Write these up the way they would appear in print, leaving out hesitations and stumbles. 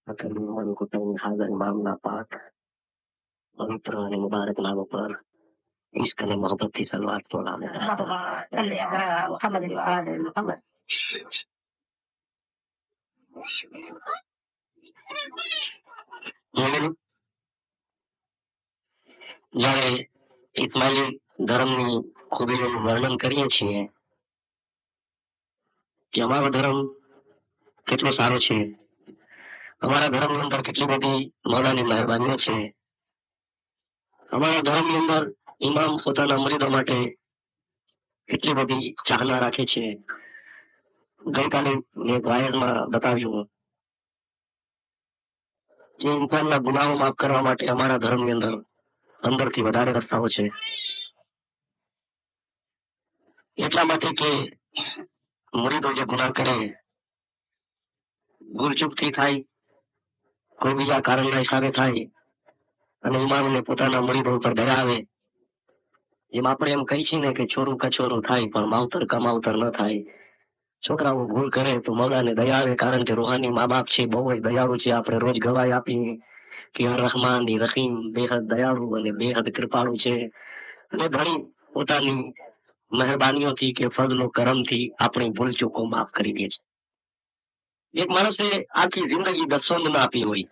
Kalimutan ko tong halagang lapat, pavitra અને મુબારક નામ ઉપર इश्क અને મોહબ્બતથી સલવાત બોલાવે. જ્યારે ઇસ્માઇલી ધર્મની ખૂબીઓનું વર્ણન કરીએ છીએ કે અમારો ધર્મ કેટલો સારો છે, અમારા ધર્મની અંદર કેટલી બધી મોલાની મહેરબાનીઓ છે, અમારા ધર્મની અંદર ઇમામ પોતાના મરીદો માટે કેટલી બધી ચાહના રાખે છે. ગઈકાલે મેં વાયરમાં બતાવ્યું કે ઇન્સાનના ગુનાઓ માફ કરવા માટે અમારા ધર્મની અંદરથી વધારે રસ્તાઓ છે. એટલા માટે કે મુરીદો જે ગુનાહ કરે ભૂલચૂકથી થાય, કોઈ બીજા કારણના હિસાબે થાય અને ઇમામને પોતાના મુરીદો ઉપર દયા આવે. જેમ આપણે એમ કહી છીએ ને કે છોરું કછોરું થાય પણ માવતર કમાવતર ન થાય. છોકરાઓ ભૂલ કરે તો મૌલાને દયા આવે, કારણ કે રૂહાની મા બાપ છે, બહુ જ દયાળુ છે. આપણે રોજ ગવાય આપીએ કે રહમાન રહીમ બેહદ દયાળુ અને બેહદ કૃપાળુ છે અને ઘણી પોતાની મહેરબાનીઓથી કે ફضل કરમથી આપણી ભૂલ ચૂકો માફ કરી દે છે. એક માણસે આખી જિંદગી દસોંદ ના આપી હોય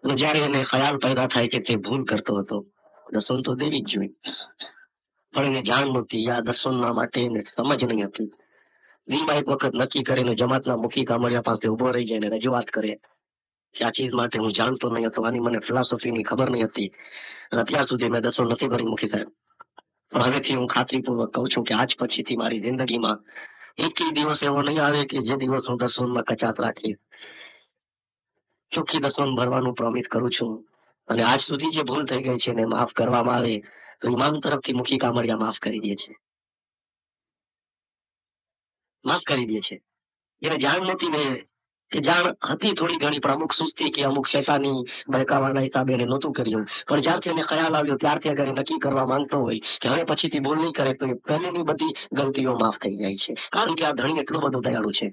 અને જ્યારે એને ખ્યાલ પેદા થાય કે તે ભૂલ કરતો હતો, દસોંદ તો દેવી જ જોઈએ, પણ એને જાણ નહોતી, આ દસોંદના માટે એને સમજ નહીં હતી. દિલમાં એક વખત નક્કી કરીને જમાતના મુખી કામળિયા પાસે ઉભો રહી જાય અને રજૂઆત કરે કે આ ચીજ માટે હું જાણતો નહીં હતો, આની મને ફિલોસોફીની ખબર નહીં હતી અને અત્યાર સુધી મેં દસોંદ નથી ભરી મુખી સાહેબ. પણ હવેથી હું ખાતરીપૂર્વક કહું છું કે આજ પછીથી મારી જિંદગીમાં એક દિવસ એવો નહીં આવે કે જે દિવસ હું દસોંદમાં કચાત રાખી. ચોખ્ખી દસોંદ ભરવાનું પ્રોમિસ કરું છું અને આજ સુધી જે ભૂલ થઈ ગઈ છે એને માફ કરવામાં આવે તો ઇમામ તરફથી મુખી કામળિયા માફ કરી દે છે, માફ કરી દે છે. એને જાણ નહોતી ને કે જાણ હતી થોડી ઘણી, પણ અમુક સુસ્તી કે અમુક શૈતાની બહેકાવાના હિસાબે એને નહોતું કર્યું. પણ જ્યારથી એને ખ્યાલ આવ્યો ત્યારથી અગર એ નક્કી કરવા માંગતો હોય કે હવે પછીથી ભૂલ નહીં કરે તો એ પહેલેની બધી ગલતીઓ માફ થઈ જાય છે, કારણ કે આ ધણી એટલો બધો દયાળુ છે.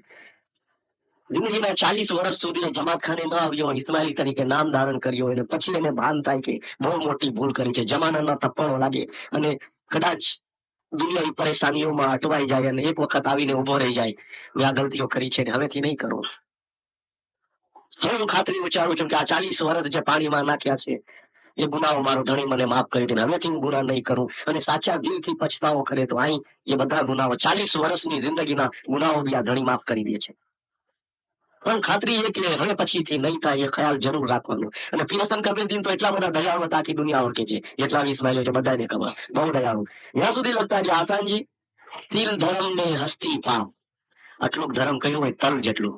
જિંદગીના 40 વર્ષ સુધી જમાત ખાને ન આવ્યો, ઇસ્માઇલ તરીકે નામ ધારણ કર્યો અને પછી એને ભાન થાય કે બહુ મોટી ભૂલ કરી છે, જમાનાના તપ્પણો લાગે અને કદાચ દુનિયાની પરેશાનીઓમાં અટવાઈ જાય અને એક વખત આવીને ઉભો રહી જાય, મેં આ ગલતીઓ કરી છે ને હવેથી નહીં કરું. હવે હું ખાતરી વિચારું છું કે આ 40 વર્ષ જે પાણીમાં નાખ્યા છે એ ગુનાઓ મારો ધણી મને માફ કરી દે, હવેથી હું ગુના નહીં કરું અને સાચા દિલથી પછતાવો કરે તો અહીં એ બધા ગુનાઓ 40 વર્ષની જિંદગીના ગુનાઓ બી આ ધણી માફ કરી દે છે. પણ ખાતરી એ કે હવે પછીથી નહીં થાય એ ખ્યાલ જરૂર રાખવાનો. અને પીરસન કબીરદીન તો એટલા બધા દયાળુ હતા, આખી દુનિયા ઓળખે છે, જેટલા ઇસ્માઇલો છે બધાને ખબર, બહુ દયાળુ. જ્યાં સુધી લગતા છે આસાનજી તિલ ધર્મ ને હસ્તી પાપ, આટલું ધર્મ કહ્યું હોય તલ જેટલું,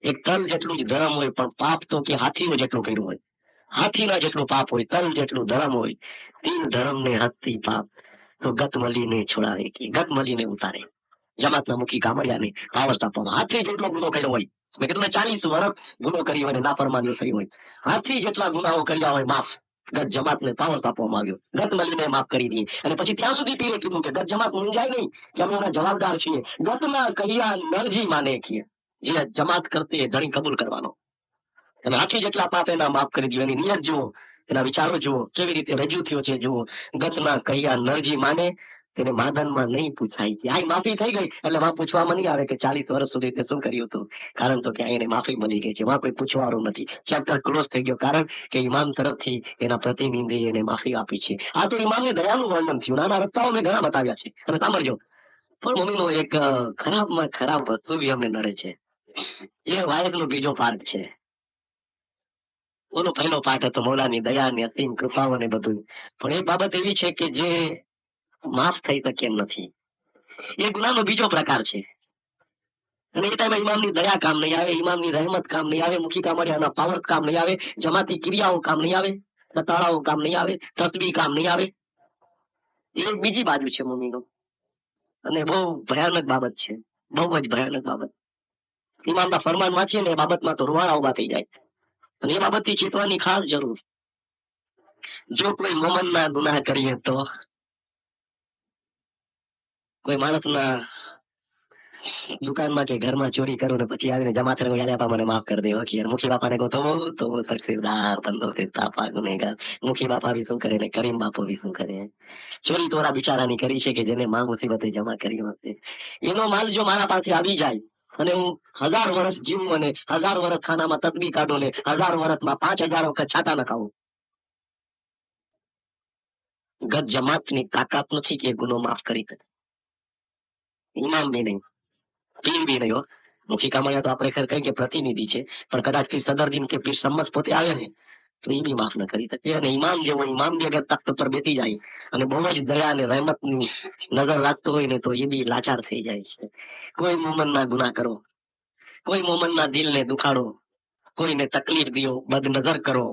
એક તલ જેટલું જ ધર્મ હોય, પણ પાપ તો કે હાથીઓ જેટલું કર્યું હોય, હાથીના જેટલું પાપ હોય, તલ જેટલું ધર્મ હોય. તિલ ધર્મ ને હસ્તી પાપ તો ગતમલીને છોડાવે, કે ગતમલીને ઉતારે. જમાતના મુખી કામળિયાને પાવર આપવામાં હાથી જેટલો ગુનો કર્યો હોય, મેં કીધું ને 40 વર્ષ ગુનો કરી હોય, નાફરમાની થઈ હોય, હાથી જેટલા ગુનાઓ કર્યા હોય માફ. ગત જમાતને પાવર આપવામાં આવ્યો, ગત મલીને માફ કરી દઈએ. અને પછી ત્યાં સુધી પીરે કીધું કે ગત જમાત મૂંઝાય નહીં કે અમે એના જવાબદાર છીએ, ગતના કર્યા નરજી માને છીએ. જે જમાત કરતી એ ધણી કબૂલ કરવાનો અને હાથી જેટલા પાપ એના માફ કરી દો. એની નિયત જુઓ, એના વિચારો જુઓ, કેવી રીતે રજૂ થયો છે જુઓ. ગતના કર્યા નરજી માને તેને માદનમાં નહીં પૂછાય કે આ માફી થઈ ગઈ એટલે માં પૂછવામાં નહીં આવે કે 40 વર્ષ સુધી તે શું કર્યું હતું, કારણ તો કે એને માફી મળી ગઈ છે, માં કોઈ પૂછવાનું નથી. ચેપ્ટર ક્લોઝ થઈ ગયો, કારણ કે ઇમામ તરફથી એના પ્રતિનિધિ એને માફી આપી છે. આ તો ઇમામની દયાનું વર્ણન થયું. નાના રસ્તાઓ મેં ઘણા બતાવ્યા છે અને સાંભળજો. પણ મમ્મીનો એક ખરાબમાં ખરાબ વસ્તુ બી અમને નડે છે, એ વાયકનો બીજો પાર્ટ છે. ઓનો પહેલો પાઠ હતો મૌલાની દયાની અસીમ કૃપાઓ ને બધું, પણ એ બાબત એવી છે કે જે માફ થઈ શકે એમ નથી. એ ગુનાનો બીજો પ્રકાર છે અને એ ટાઈમે ઇમામની દયા કામ નહીં આવે, ઇમામની રહેમત કામ નહીં આવે, મુખી કામળિયાના પાવર કામ નહીં આવે, જમાતી ક્રિયાઓ કામ નહીં આવે, કતાળાઓ કામ નહીં આવે, તસબીહ કામ નહીં આવે. એ એક બીજી બાજુ છે મમ્મીનો અને બહુ ભયાનક બાબત છે, બહુ જ ભયાનક બાબત. ઇમામના ફરમાન વાંચીએ ને એ બાબતમાં તો રૂવાડા ઉભા થઈ જાય અને એ બાબતથી ચેતવાની ખાસ જરૂર. જો કોઈ મોમનના ગુનાહ કરીએ તો કોઈ માણસના દુકાનમાં કે ઘરમાં ચોરી કરું ને પછી આવીને જમાતર યાદ આપા મને માફ કરી દે કે મુખી બાપાને કહો તો તકસીરદાર બંદો તાપા ગુનેગાર. મુખી બાપા બી શું કરે ને કરીમ બાપો બી શું કરે. ચોરી તોરા બિચારાની કરી છે કે જેને માં મુસીબતે જમા કરી હશે. એનો માલ જો મારા પાસે આવી જાય અને હું 1000 વર્ષ જીવું અને 1000 વર્ષ ખાનામાં તકબી કાઢો ને 1000 વર્ષમાં 5000 વખત છાતા ન ખાવું. ગત જમાતની તાકાત નથી કે ગુનો માફ કરી શકે. ઇમામ બી નહીં, પીર બી નહીં હો. મુખી કામળિયા તો આપણે કહીએ કે પ્રતિનિધિ છે, પણ કદાચ પીર સદરદીન કે પીર સમજ પોતે આવે ને તો એ બી માફ ન કરી શકે. અને ઇમામ જેવો ઇમામ બી અગર તખ્ત પર બેસી જાય અને બહુ જ દયા અને રહેમતની નજર રાખતો હોય ને તો એ બી લાચાર થઈ જાય છે. કોઈ મોમનના ગુના કરો, કોઈ મોમનના દિલને દુખાડો, કોઈને તકલીફ દિયો, બદનજર કરો,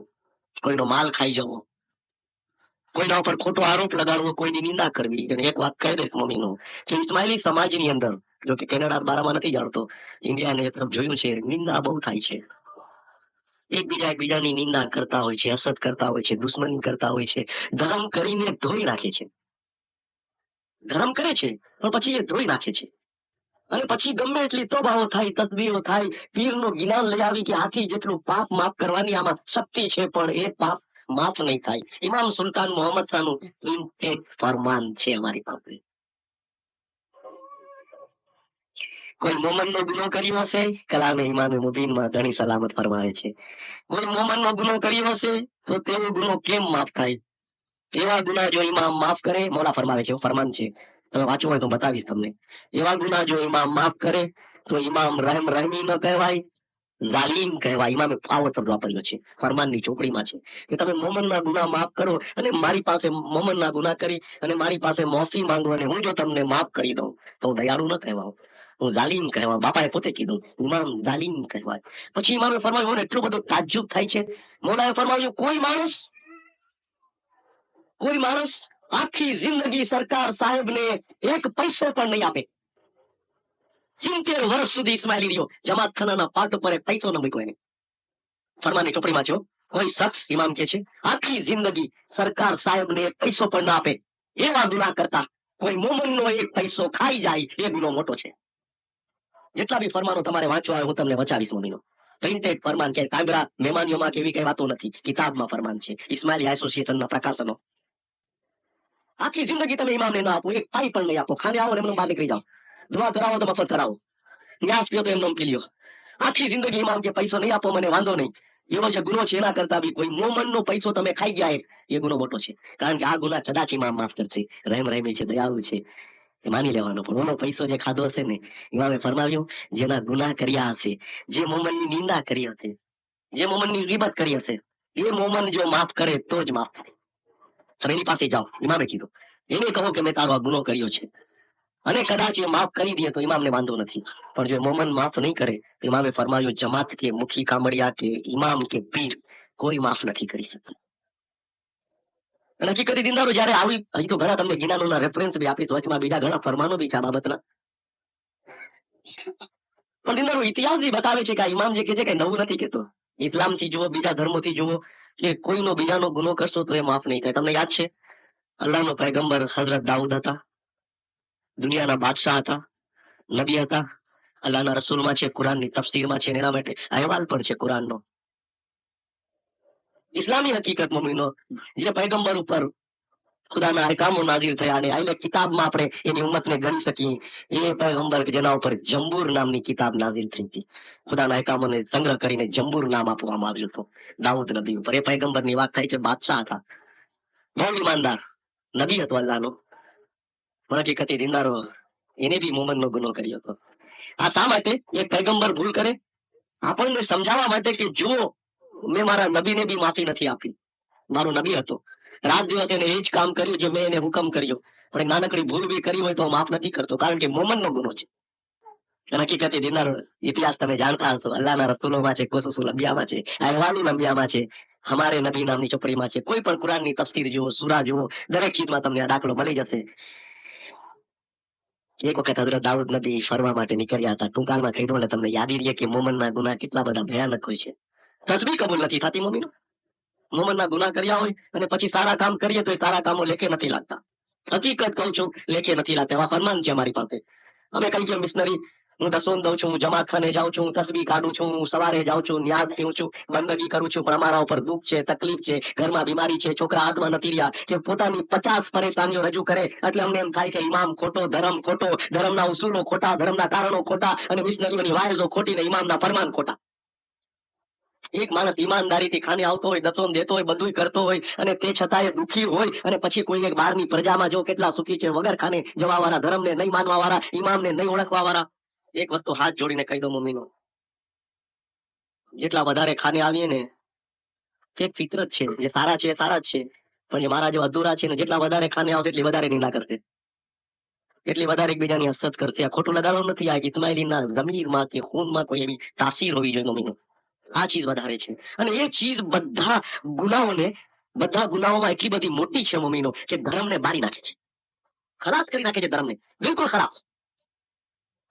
કોઈનો માલ ખાઈ જવો, કોઈના ઉપર ખોટો આરોપ લગાડવો, કોઈની નિંદા કરવી. અને એક વાત કહી દઈશ મમ્મીનો કે ઇસ્માઇલી સમાજની અંદર, જો કે કેનેડા બારામાં નથી જાણતો, ઇન્ડિયાને એ તરફ જોયું છે, નિંદા બહુ થાય છે. એકબીજાની નિંદા કરતા હોય છે, હસદ કરતા હોય છે, દુશ્મની કરતા હોય છે, ધર્મ કરીને ધોઈ નાખે છે. ધર્મ કરે છે પણ પછી એ ધોઈ નાખે છે. અને પછી ગમે એટલી તોબાઓ થાય, તસબીહો થાય, પીરનો જ્ઞાન લઈ આવી કે હાથી જેટલું પાપ માફ કરવાની આમાં શક્તિ છે, પણ એ પાપ માફ નહીં થાય. ઇમામ સુલતાન મોહમ્મદ શાહનું એક ફરમાન છે અમારી પાસે. કોઈ મોમનનો ગુનો કર્યો હશે, કલામે ઇમામે મુબીનમાં ઘણી સલામત ફરમાવે છે. કોઈ મોમનનો ગુનો કર્યો હશે તો તેવો ગુનો કેમ માફ થાય? એવા ગુના જો ઇમામ માફ કરે, મોલા ફરમાવે છે, ફરમાન છે, તમે વાંચવું હોય તો બતાવીશ તમને. એવા ગુના જો ઇમામ માફ કરે તો ઇમામ રહેમ રહેમી ન કહેવાય, જાલિમ કહેવાય. ઇમામે આવો શબ્દ વાપર્યો છે, ફરમાનની ચોપડીમાં છે કે તમે મોમનના ગુના માફ કરો અને મારી પાસે મોમનના ગુના કરી અને મારી પાસે માફી માંગો અને હું જો તમને માફ કરી દઉં તો દયાળુ ન કહેવાય, હું જાલિમ કહેવાય. બાપાએ પોતે કીધું ઇમામ જાલિમ કહેવાય. પછી ઇમામે ફરમાવ્યું, એટલું બધું તાજ્જુબ થાય છે. મોલાએ ફરમાવ્યું, કોઈ માણસ આખી જિંદગી સરકાર સાહેબને એક પૈસો પણ નહીં આપે. 70 વર્ષ સુધી ઇસ્માઇલી રહ્યો, જમાતખાનાના પાટ ઉપર એક પૈસો ન મૂક્યો એને. ફરમાની ચોપડીમાં છો, કોઈ શખ્સ ઇમામ કે છે આખી જિંદગી સરકાર સાહેબને એક પૈસો પણ ના આપે, એવા ગુના કરતા કોઈ મોમનનો એક પૈસો ખાઈ જાય એ ગુનો મોટો છે. જેટલા બી ફરમાનો તમારે વાંચવા હોય હું તમને બચાવીશ મમ્મીનો. પ્રિન્ટેડ ફરમાન કે કાગડા મહેમાનીઓમાં કે એવી કઈ વાતો નથી, કિતાબમાં ફરમાન છે, ઇસ્માઇલી એસોસિએશનના પ્રકાશનો. આખી જિંદગી તમે ઇમામને ના આપો, એક પાઈ પણ નહીં આપો, ખાને આવો ને એમને બહાર નીકળી જાઓ, દુઆ કરાવો તો મફત કરાવો, ન્યાસ પીઓ તો એમને પી લ્યો. આખી જિંદગી ઇમામ કે પૈસો નહીં આપો મને વાંધો નહીં, એવો જે ગુનો છે એના કરતા બી કોઈ મોમનનો પૈસો તમે ખાઈ ગયા એ ગુનો મોટો છે. કારણ કે આ ગુના કદાચ ઇમામ માફ કરશે, રહેમ રહેમી છે, દયાળુ છે, એ માની લેવાનો. પણ ઓનો પૈસો જે ખાધો હશે ને, ઇમામે ફરમાવ્યું જેના ગુના કર્યા હશે, જે મોમનની નિંદા કરી હશે, જે મોમનની ગીબત કરી હશે, એ મોમન જો માફ કરે તો જ માફ થાય. તમે એની પાસે જાઓ, ઇમામે કીધું, એને કહો કે મેં તારો આ ગુનો કર્યો છે, અને કદાચ એ માફ કરી દે તો ઇમામને વાંધો નથી. પણ જો મોમન માફ નહીં કરે, ઇમામે ફરમાવ્યું જમાત કે મુખી કામડિયા કે ઇમામ કે પીર કોઈ માફ નથી કરી શકતું. અને હકીકતી દિનદારો જયારે આવી, હજી તો ઘણા તમને ગિનાનોના રેફરન્સ બી આપીશ, વચમાં બીજા ઘણા ફરમાનો બી છે આ બાબતના. પણ દિનદારો ઇતિહાસ બી બતાવે છે કે આ ઇમામ જે કે છે કે નવું નથી કેતો. ઇસ્લામથી જુઓ, બીજા ધર્મોથી જુઓ, કે કોઈનો બીજાનો ગુનો કરશો તો એ માફ નહીં થાય. તમને યાદ છે અલ્લાહનો પૈગંબર હઝરત દાઉદ હતા, દુનિયાના બાદશાહ હતા, નબી હતા, અલ્લાહના રસૂલમાં છે, કુરાનની તફસીરમાં છે, એના માટે અહેવાલ પણ છે કુરાનનો. ઇસ્લામી હકીકત મમ્મીનો, જે પૈગંબર ઉપર ખુદાના અહેકામો નાઝિલ થયા અને આલે કિતાબમાં આપણે એની ઉમ્મતને ગણી શકીએ, એ પૈગંબર જેના ઉપર જંબૂર નામની કિતાબ નાઝિલ થઈ હતી. ખુદાના અહેકામોને સંગ્રહ કરીને જંબૂર નામ આપવામાં આવ્યું હતું દાઉદ નબી ઉપર. એ પૈગંબરની વાત થાય છે, બાદશાહ હતા, બહુ ઈમાનદાર નબી હતો અલ્લાહનો, પણ હકીકતી દિનદારો એને બી મોમનનો ગુનો કર્યો હતો. આ શા માટે? એક પૈગંબર ભૂલ કરે આપણને સમજાવવા માટે કે જુઓ મેં મારા નબીને બી માફી નથી આપી. મારો નબી હતો, રાત દિવસ એને એ જ કામ કર્યું જે મેં એને હુકમ કર્યો, પણ નાનકડી ભૂલ બી કરી હોય તો માફ નથી કરતો, કારણ કે મોમનનો ગુનો છે. હકીકતે દિનાર ઇતિહાસ તમે જાણતા હશો, અલ્લાહના રસૂલોમાં છે, કોસુસુલ અંબિયામાં છે, અહેવાલુલ અંબિયામાં છે, હમારે નબી નામની ચોપડીમાં છે. કોઈ પણ કુરાનની તફસીર જુઓ, સૂરા જુઓ, દરેક ચીજમાં તમને આ દાખલો મળી જશે. એક વખત હઝરત દાઉદ નબી ફરવા માટે નીકળ્યા હતા. ટૂંકાણમાં કહી દઉં એટલે તમને યાદી રહીએ કે મોમનના ગુના કેટલા બધા ભયાનક હોય છે. તસબી કબૂલ નથી થતી મમ્મીનો. મોમનના ગુના કર્યા હોય અને પછી સારા કામ કરીએ તો એ સારા કામો લેખે નથી લાગતા. હકીકત કહું છું, લેખે નથી લાગતા. એવા ફરમાન છે અમારી પાસે. અમે કઈ ગયો મિશનરી, હું દસોન દઉં છું, હું જમાતખાને જાઉં છું, તસબી કાઢું છું, હું સવારે જાઉં છું, ન્યાજ પીઉં છું, બંદગી કરું છું, પણ અમારા ઉપર દુઃખ છે, તકલીફ છે, ઘરમાં બીમારી છે, છોકરા હાથમાં નથી રહ્યા, કે પોતાની 50 પરેશાનીઓ રજૂ કરે એટલે અમને એમ થાય કે ઇમામ ખોટો, ધર્મ ખોટો, ધર્મના ઉસૂલો ખોટા, ધર્મના કારણો ખોટા, અને મિશનરીઓની વાયઝો ખોટી ને ઇમામના ફરમાન ખોટા. એક માણસ ઈમાનદારીથી ખાને આવતો હોય, દસોન દેતો હોય, બધું કરતો હોય, અને તે છતાંય દુઃખી હોય, અને પછી કોઈ એક બહારની પ્રજામાં જો કેટલા સુખી છે, વગર ખાને જવા વાળા, ધર્મને નહીં માનવા વાળા, ઇમામને નહીં ઓળખવા વાળા. એક વસ્તુ હાથ જોડીને કહી દો મમ્મીનો, જેટલા વધારે ખાને આવીએ ને, એક ફિતરત છે, જે સારા છે એ સારા જ છે, પણ જે મારા જેવા અધૂરા છે ને, જેટલા વધારે ખાને આવશે એટલી વધારે નિંદા કરશે, એટલી વધારે એકબીજાની હસરત કરશે. આ ખોટું લગાડવાનું નથી, આ ઇસ્માઇલીના જમીરમાં કે ખૂનમાં કોઈ એવી તાસીર હોવી જોઈએ મમ્મીનો. આ ચીજ વધારે છે, અને એ ચીજ બધા ગુનાઓમાં એટલી બધી મોટી છે મમ્મીનો, કે ધર્મને બારી નાખે છે, ખલાસ કરી નાખે છે ધર્મને, બિલકુલ ખલાસ.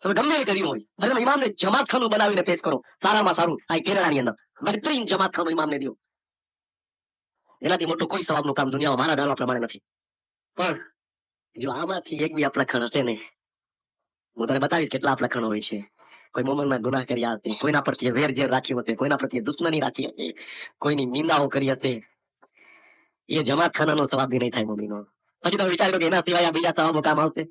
તમે ગમે એ કર્યું હોય, અને ઇમામને જમાતખાનું બનાવીને પેશ કરો, સારામાં સારું આ કેરળાની અંદર બહેતરીન જમાતખાનું ઇમામને દો, એનાથી મોટું કોઈ સવાબનું કામ દુનિયામાં મારા ધારણા પ્રમાણે નથી. પણ જો આમાંથી એક બી અપલખણ હશે ને, હું તને બતાવીશ કેટલા અપલખણો હોય છે. કોઈ મોમનના ગુનાહ કર્યા હશે, કોઈના પ્રત્યે વેર ઝેર રાખ્યો હશે, કોઈના પ્રત્યે દુશ્મની રાખી હશે, કોઈની નિંદાઓ કરી હશે, એ જમાતખાનાનો સવાબ બી નહીં થાય મમ્મીનો. પછી તમે વિચાર કરો કે એના સિવાય આ બીજા સવાબો કામ આવશે.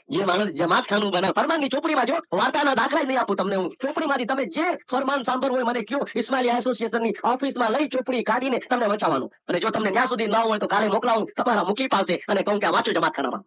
જે માણસ જમાતખાનું બનાવે, ફરમાનની ચોપડીમાં જો, વાર્તાના દાખલા નહીં આપું તમને હું, ચોપડીમાંથી તમે જે ફરમાન સાંભળવું હોય મને કયો, ઇસ્માઇલી એસોસિએશનની ઓફિસમાં લઈ ચોપડી કાઢીને તમને વચાવવાનું, અને જો તમને ત્યાં સુધી ના હોય તો કાલે મોકલાવું, તમારા મૂકી પાવશે, અને કહું કે આ વાંચો જમાતખાનામાં.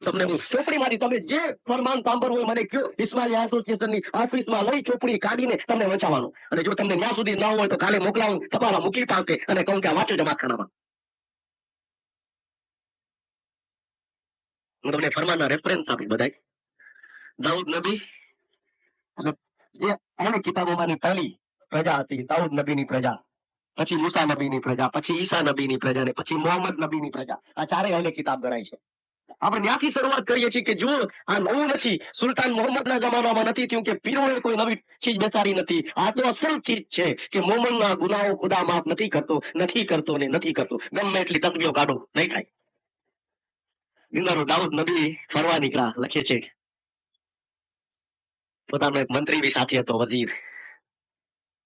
તમને હું ચોપડીમાંથી તમે જે ફરમાન સાંભળવું હોય મને કયો, ઇસ્માઇલી એસોસિએશનની ઓફિસમાં લઈ ચોપડી કાઢીને તમને વચાવવાનું, અને જો તમને ત્યાં સુધી ના હોય તો કાલે મોકલાવું, તમારા મૂકી પાવશે, અને કહું કે આ વાંચો જમાતખાનામાં. હું તમને ફરમાનના રેફરન્સ આપી બધાય. દાઉદ નબી, જે અનેક કિતાબોમાંની પહેલી પ્રજા હતી, દાઉદ નબીની પ્રજા, પછી મૂસા નબીની પ્રજા, પછી ઈસા નબીની પ્રજા, ને પછી મોહમ્મદ નબીની પ્રજા. આ ચારેય અનેક કિતાબ ગણાય છે. આપણે ત્યાંથી શરૂઆત કરીએ છીએ કે જો આ નવું નથી, સુલતાન મોહમ્મદના જમાનામાં નથી થયું, કે પીરોએ કોઈ નવી ચીજ બેસાડી નથી. આ તો અસલ ચીજ છે કે મોમનના ગુનાઓ ખુદા માફ નથી કરતો, નથી કરતો ને નથી કરતો. ગમે એટલી તસબીઓ કાઢો, નહીં થાય. દાઉદ નબી ફરવા નીકળ્યા, લખે છે પોતાનો એક મંત્રી બી સાથે હતો, વજીર.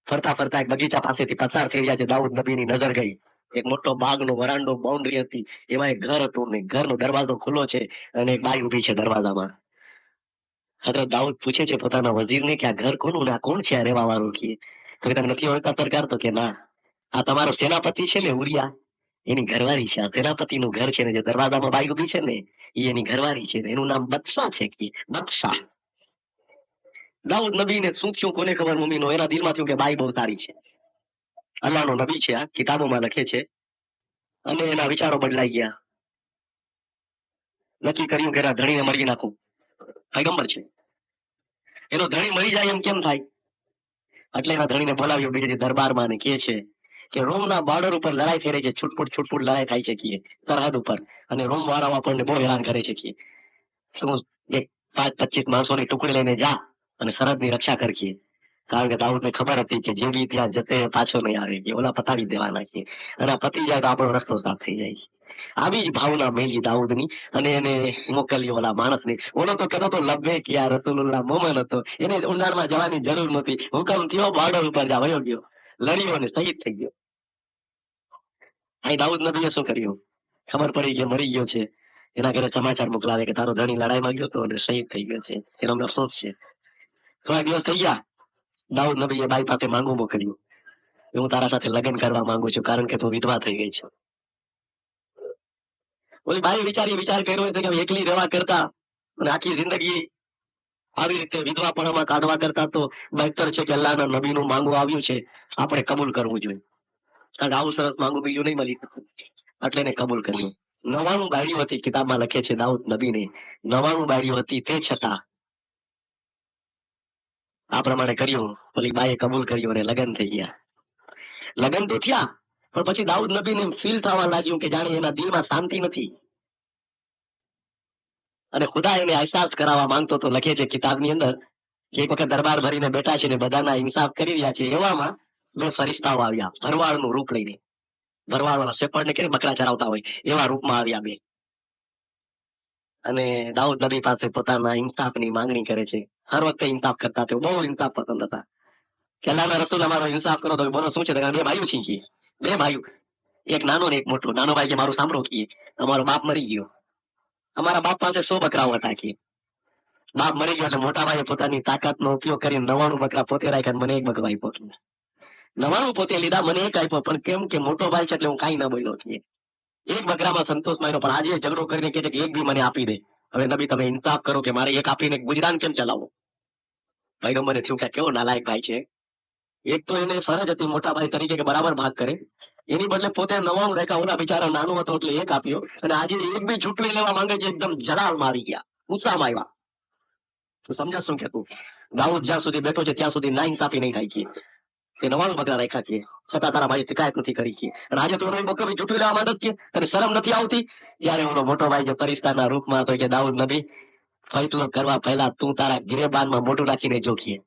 ફરતા ફરતા એક બગીચા પાસેથી પસાર થઈ રહ્યા છે, દાઉદ નબીની નજર ગઈ એક મોટો બાગનો વરાંડો, બાઉન્ડ્રી હતી, એમાં એક ઘર હતું, ને ઘરનો દરવાજો ખુલ્લો છે, અને એક બાઈ ઉભી છે દરવાજામાં. હજરત દાઉદ પૂછે છે પોતાના વજીરને કે આ ઘર કોનું, ને આ કોણ છે આ રહેવા વાળું? કે તમે નથી ઓળખતા સરકાર? તો કે ના, આ તમારો સેનાપતિ છે ને ઉરિયા, એની ઘરવાળી છે. આ સેનાપતિનું ઘર છે ને, જે દરવાજામાં બાઈ ઉભી છે ને, એ એની ઘરવાળી છે, એનું નામ બદશા છે. કે બદશા. દાઉદ નબીને શું થયું કોને ખબર મમ્મીનો, એના દિલમાં થયું કે બાઈ બહુ સારી છે, અલ્લાહનો નબી છે, આ કિતાબોમાં લખે છે. અને એના વિચારો બદલાઈ ગયા. નક્કી કર્યું કે એના ધણીને મળી નાખું, પૈગંબર છે, એનો ધણી મળી જાય એમ કેમ થાય? એટલે એના ધણીને બોલાવ્યો બીજે દરબારમાં, ને કહે છે કે રોમના બોર્ડર ઉપર લડાઈ થઈ રહી છે, છૂટપૂટ લડાઈ થાય છે કે સરહદ ઉપર, અને રોમ વાળાઓ આપણને બહુ હેરાન કરે છે કે શું એક 5-25 માણસોની ટુકડી લઈને જા અને સરહદની રક્ષા કરીએ. કારણ કે દાઉદને ખબર હતી કે જે બી ત્યાં જતે પાછો નહીં આવે, કે ઓલા પતાવી દેવાના છે, અને પતી જાય તો આપણો રસ્તો સાફ થઈ જાય. આવી જ ભાવના મેલી દાઉદની, અને એને મોકલ્યો ઓલા માણસને. ઓલો તો કહેતો તો લબ્બેક યા રસૂલુલ્લાહ, મોમન હતો, એને ઊંડાણમાં જવાની જરૂર નહોતી. હુકમ થયો બોર્ડર ઉપર જા, વયો ગયો, લડ્યો અને શહીદ થઈ ગયો. અહીં દાઉદ નબીએ શું કર્યું? ખબર પડી કે મરી ગયો છે, એના ઘરે સમાચાર મોકલાવે કે તારો ધણી લડાઈમાં ગયો હતો અને શહીદ થઈ ગયો છે, એનો અફસોસ છે. થોડા દિવસ થઈ ગયા, દાઉદ નબીએ બાઈ પાસે માંગવું મોકલ્યું, હું તારા સાથે લગ્ન કરવા માંગુ છું, કારણ કે તું વિધવા થઈ ગઈ છે. ઓલી બાઈ વિચાર કર્યો છે કે એકલી રહેવા કરતા અને આખી જિંદગી આવી રીતે વિધવાપણામાં કાઢવા કરતા તો બહેતર છે કે અલ્લાહના નબીનું માંગવું આવ્યું છે, આપણે કબૂલ કરવું જોઈએ. કારણ કે આવું સરસ માંગવું બીજું નહીં મળી, એટલે એને કબૂલ કર્યું. 99 બાળીઓ હતી, કિતાબમાં લખે છે દાઉદ નબીને 99 બાળીઓ હતી, તે છતાં આ પ્રમાણે કર્યું. પેલી બાએ કબૂલ કર્યું અને લગ્ન થઈ ગયા. લગ્ન તો થયા, પણ પછી દાઉદ નબીને ફીલ થવા લાગ્યું કે જાણે એના દિલમાં શાંતિ નથી, અને ખુદા એને અહેસાસ કરાવવા માંગતો તો. લખે છે કિતાબની અંદર કે એક વખત દરબાર ભરીને બેઠા છે ને બધાના ઇન્સાફ કરી રહ્યા છે, એવામાં બે ફરિશ્તાઓ આવ્યા ભરવાડનું રૂપ લઈને. ભરવાડવાળા શેપર્ડને કે બકરા ચરાવતા હોય એવા રૂપમાં આવ્યા બે, અને દાઉદ નબી પાસે પોતાના ઇન્સાફની માંગણી કરે છે. હર વખતે ઇન્સાફ કરતા, તેઓ બહુ ઇન્સાફ પસંદ હતા. કે અલ્લાહના રસૂલ અમારો ઇન્સાફ કરો. તો બોલો શું છે? બે ભાઈઓ છીએ, બે ભાઈઓ, એક નાનો ને એક મોટો. નાનો ભાઈ કે મારું સાંભળો કે અમારો બાપ મરી ગયો, અમારા બાપ પાસે 100 બકરાઓ હતા કે બાપ મરી ગયો એટલે મોટા ભાઈએ પોતાની તાકાતનો ઉપયોગ કરી 99 બકરા પોતે રાખ્યા, મને એક બકરો આપ્યો. 99 પોતે લીધા, મને એક આપ્યો. પણ કેમ કે મોટો ભાઈ છે એટલે હું કાંઈ ન બોલ્યો કે એક બકરામાં સંતોષ માન્યો. પણ આજે ઝઘડો કરીને કહે છે કે એક બી મને આપી દે. હવે નબી તમે ઇન્સાફ કરો કે મારે એક આપીને ગુજરાન કેમ ચલાવો? ભાઈનો મને થયું કે કેવો નાલાયક ભાઈ છે. એક તો એને ફરજ હતી મોટા ભાઈ તરીકે કે બરાબર ભાગ કરે, એની બદલે પોતે 99 રાખ્યા. ઓલા બિચારા નાનો હતો એટલે એક આપ્યો, અને આજે એક બી ચૂંટણી લેવા માંગે છે. એકદમ જલાલમાં આવી ગયા, ગુસ્સામાં આવ્યા. તું સમજા શું કે તું? દાઉદ જ્યાં સુધી બેઠો છે ત્યાં સુધી ના ઇન્સાફી નહીં થાય કે તે 99 બકરા રાખ્યા કે છતાં તારા ભાઈ શિકાયત નથી કરી કે, અને આજે તો બકરો ચૂંટણી લેવા માંગે કે અને શરમ નથી આવતી? ત્યારે ઓલો મોટો ભાઈ જે ફરિશ્તાના રૂપમાં હતો કે દાઉદ નબી, ફૈસલો કરવા પહેલા તું તારા ગિરેબાનમાં મોઢું રાખીને જોખીએ.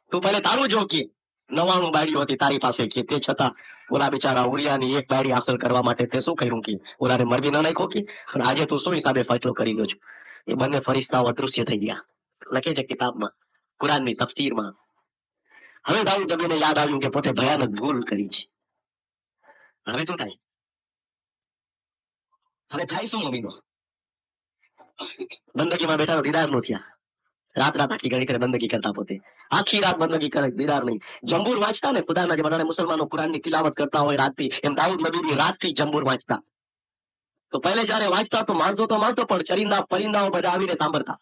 તું પહેલે તારું જોખીએ. 99 બાળીઓ હતી તારી પાસે કે, તે છતાં ઓલા બિચારા ઉરિયાની એક બાળી હાંસલ કરવા માટે તે શું કર્યું કે ઓલાને મરવી ન નાખ્યો કે? અને આજે તું શું હિસાબે ફેસલો કરી રહ્યો છું? એ બંને ફરિશ્તાઓ અદૃશ્ય થઈ ગયા. લખે છે કિતાબમાં, કુરાનની તફસીરમાં. હવે દાઉદ નબીને યાદ આવ્યું કે પોતે ભયાનક ભૂલ કરી છે. હવે શું થાય? હવે થાય શું નબીનો? બંદગીમાં બેઠા દીદાર નો થયા. રાત આખી ઘડી કરે બંદગી કરતા, પોતે આખી રાત બંદગી કરે, દીદાર નહીં. જંબૂર વાંચતા ને ખુદાના, જે બધા મુસલમાનો કુરાનની તિલાવત કરતા હોય રાતથી, એમ દાઉદ નબી રાતથી જંબૂર વાંચતા. તો પહેલે જયારે વાંચતા તો માણસો પણ ચરિંદા પરિંદાઓ બધા આવીને સાંભળતા.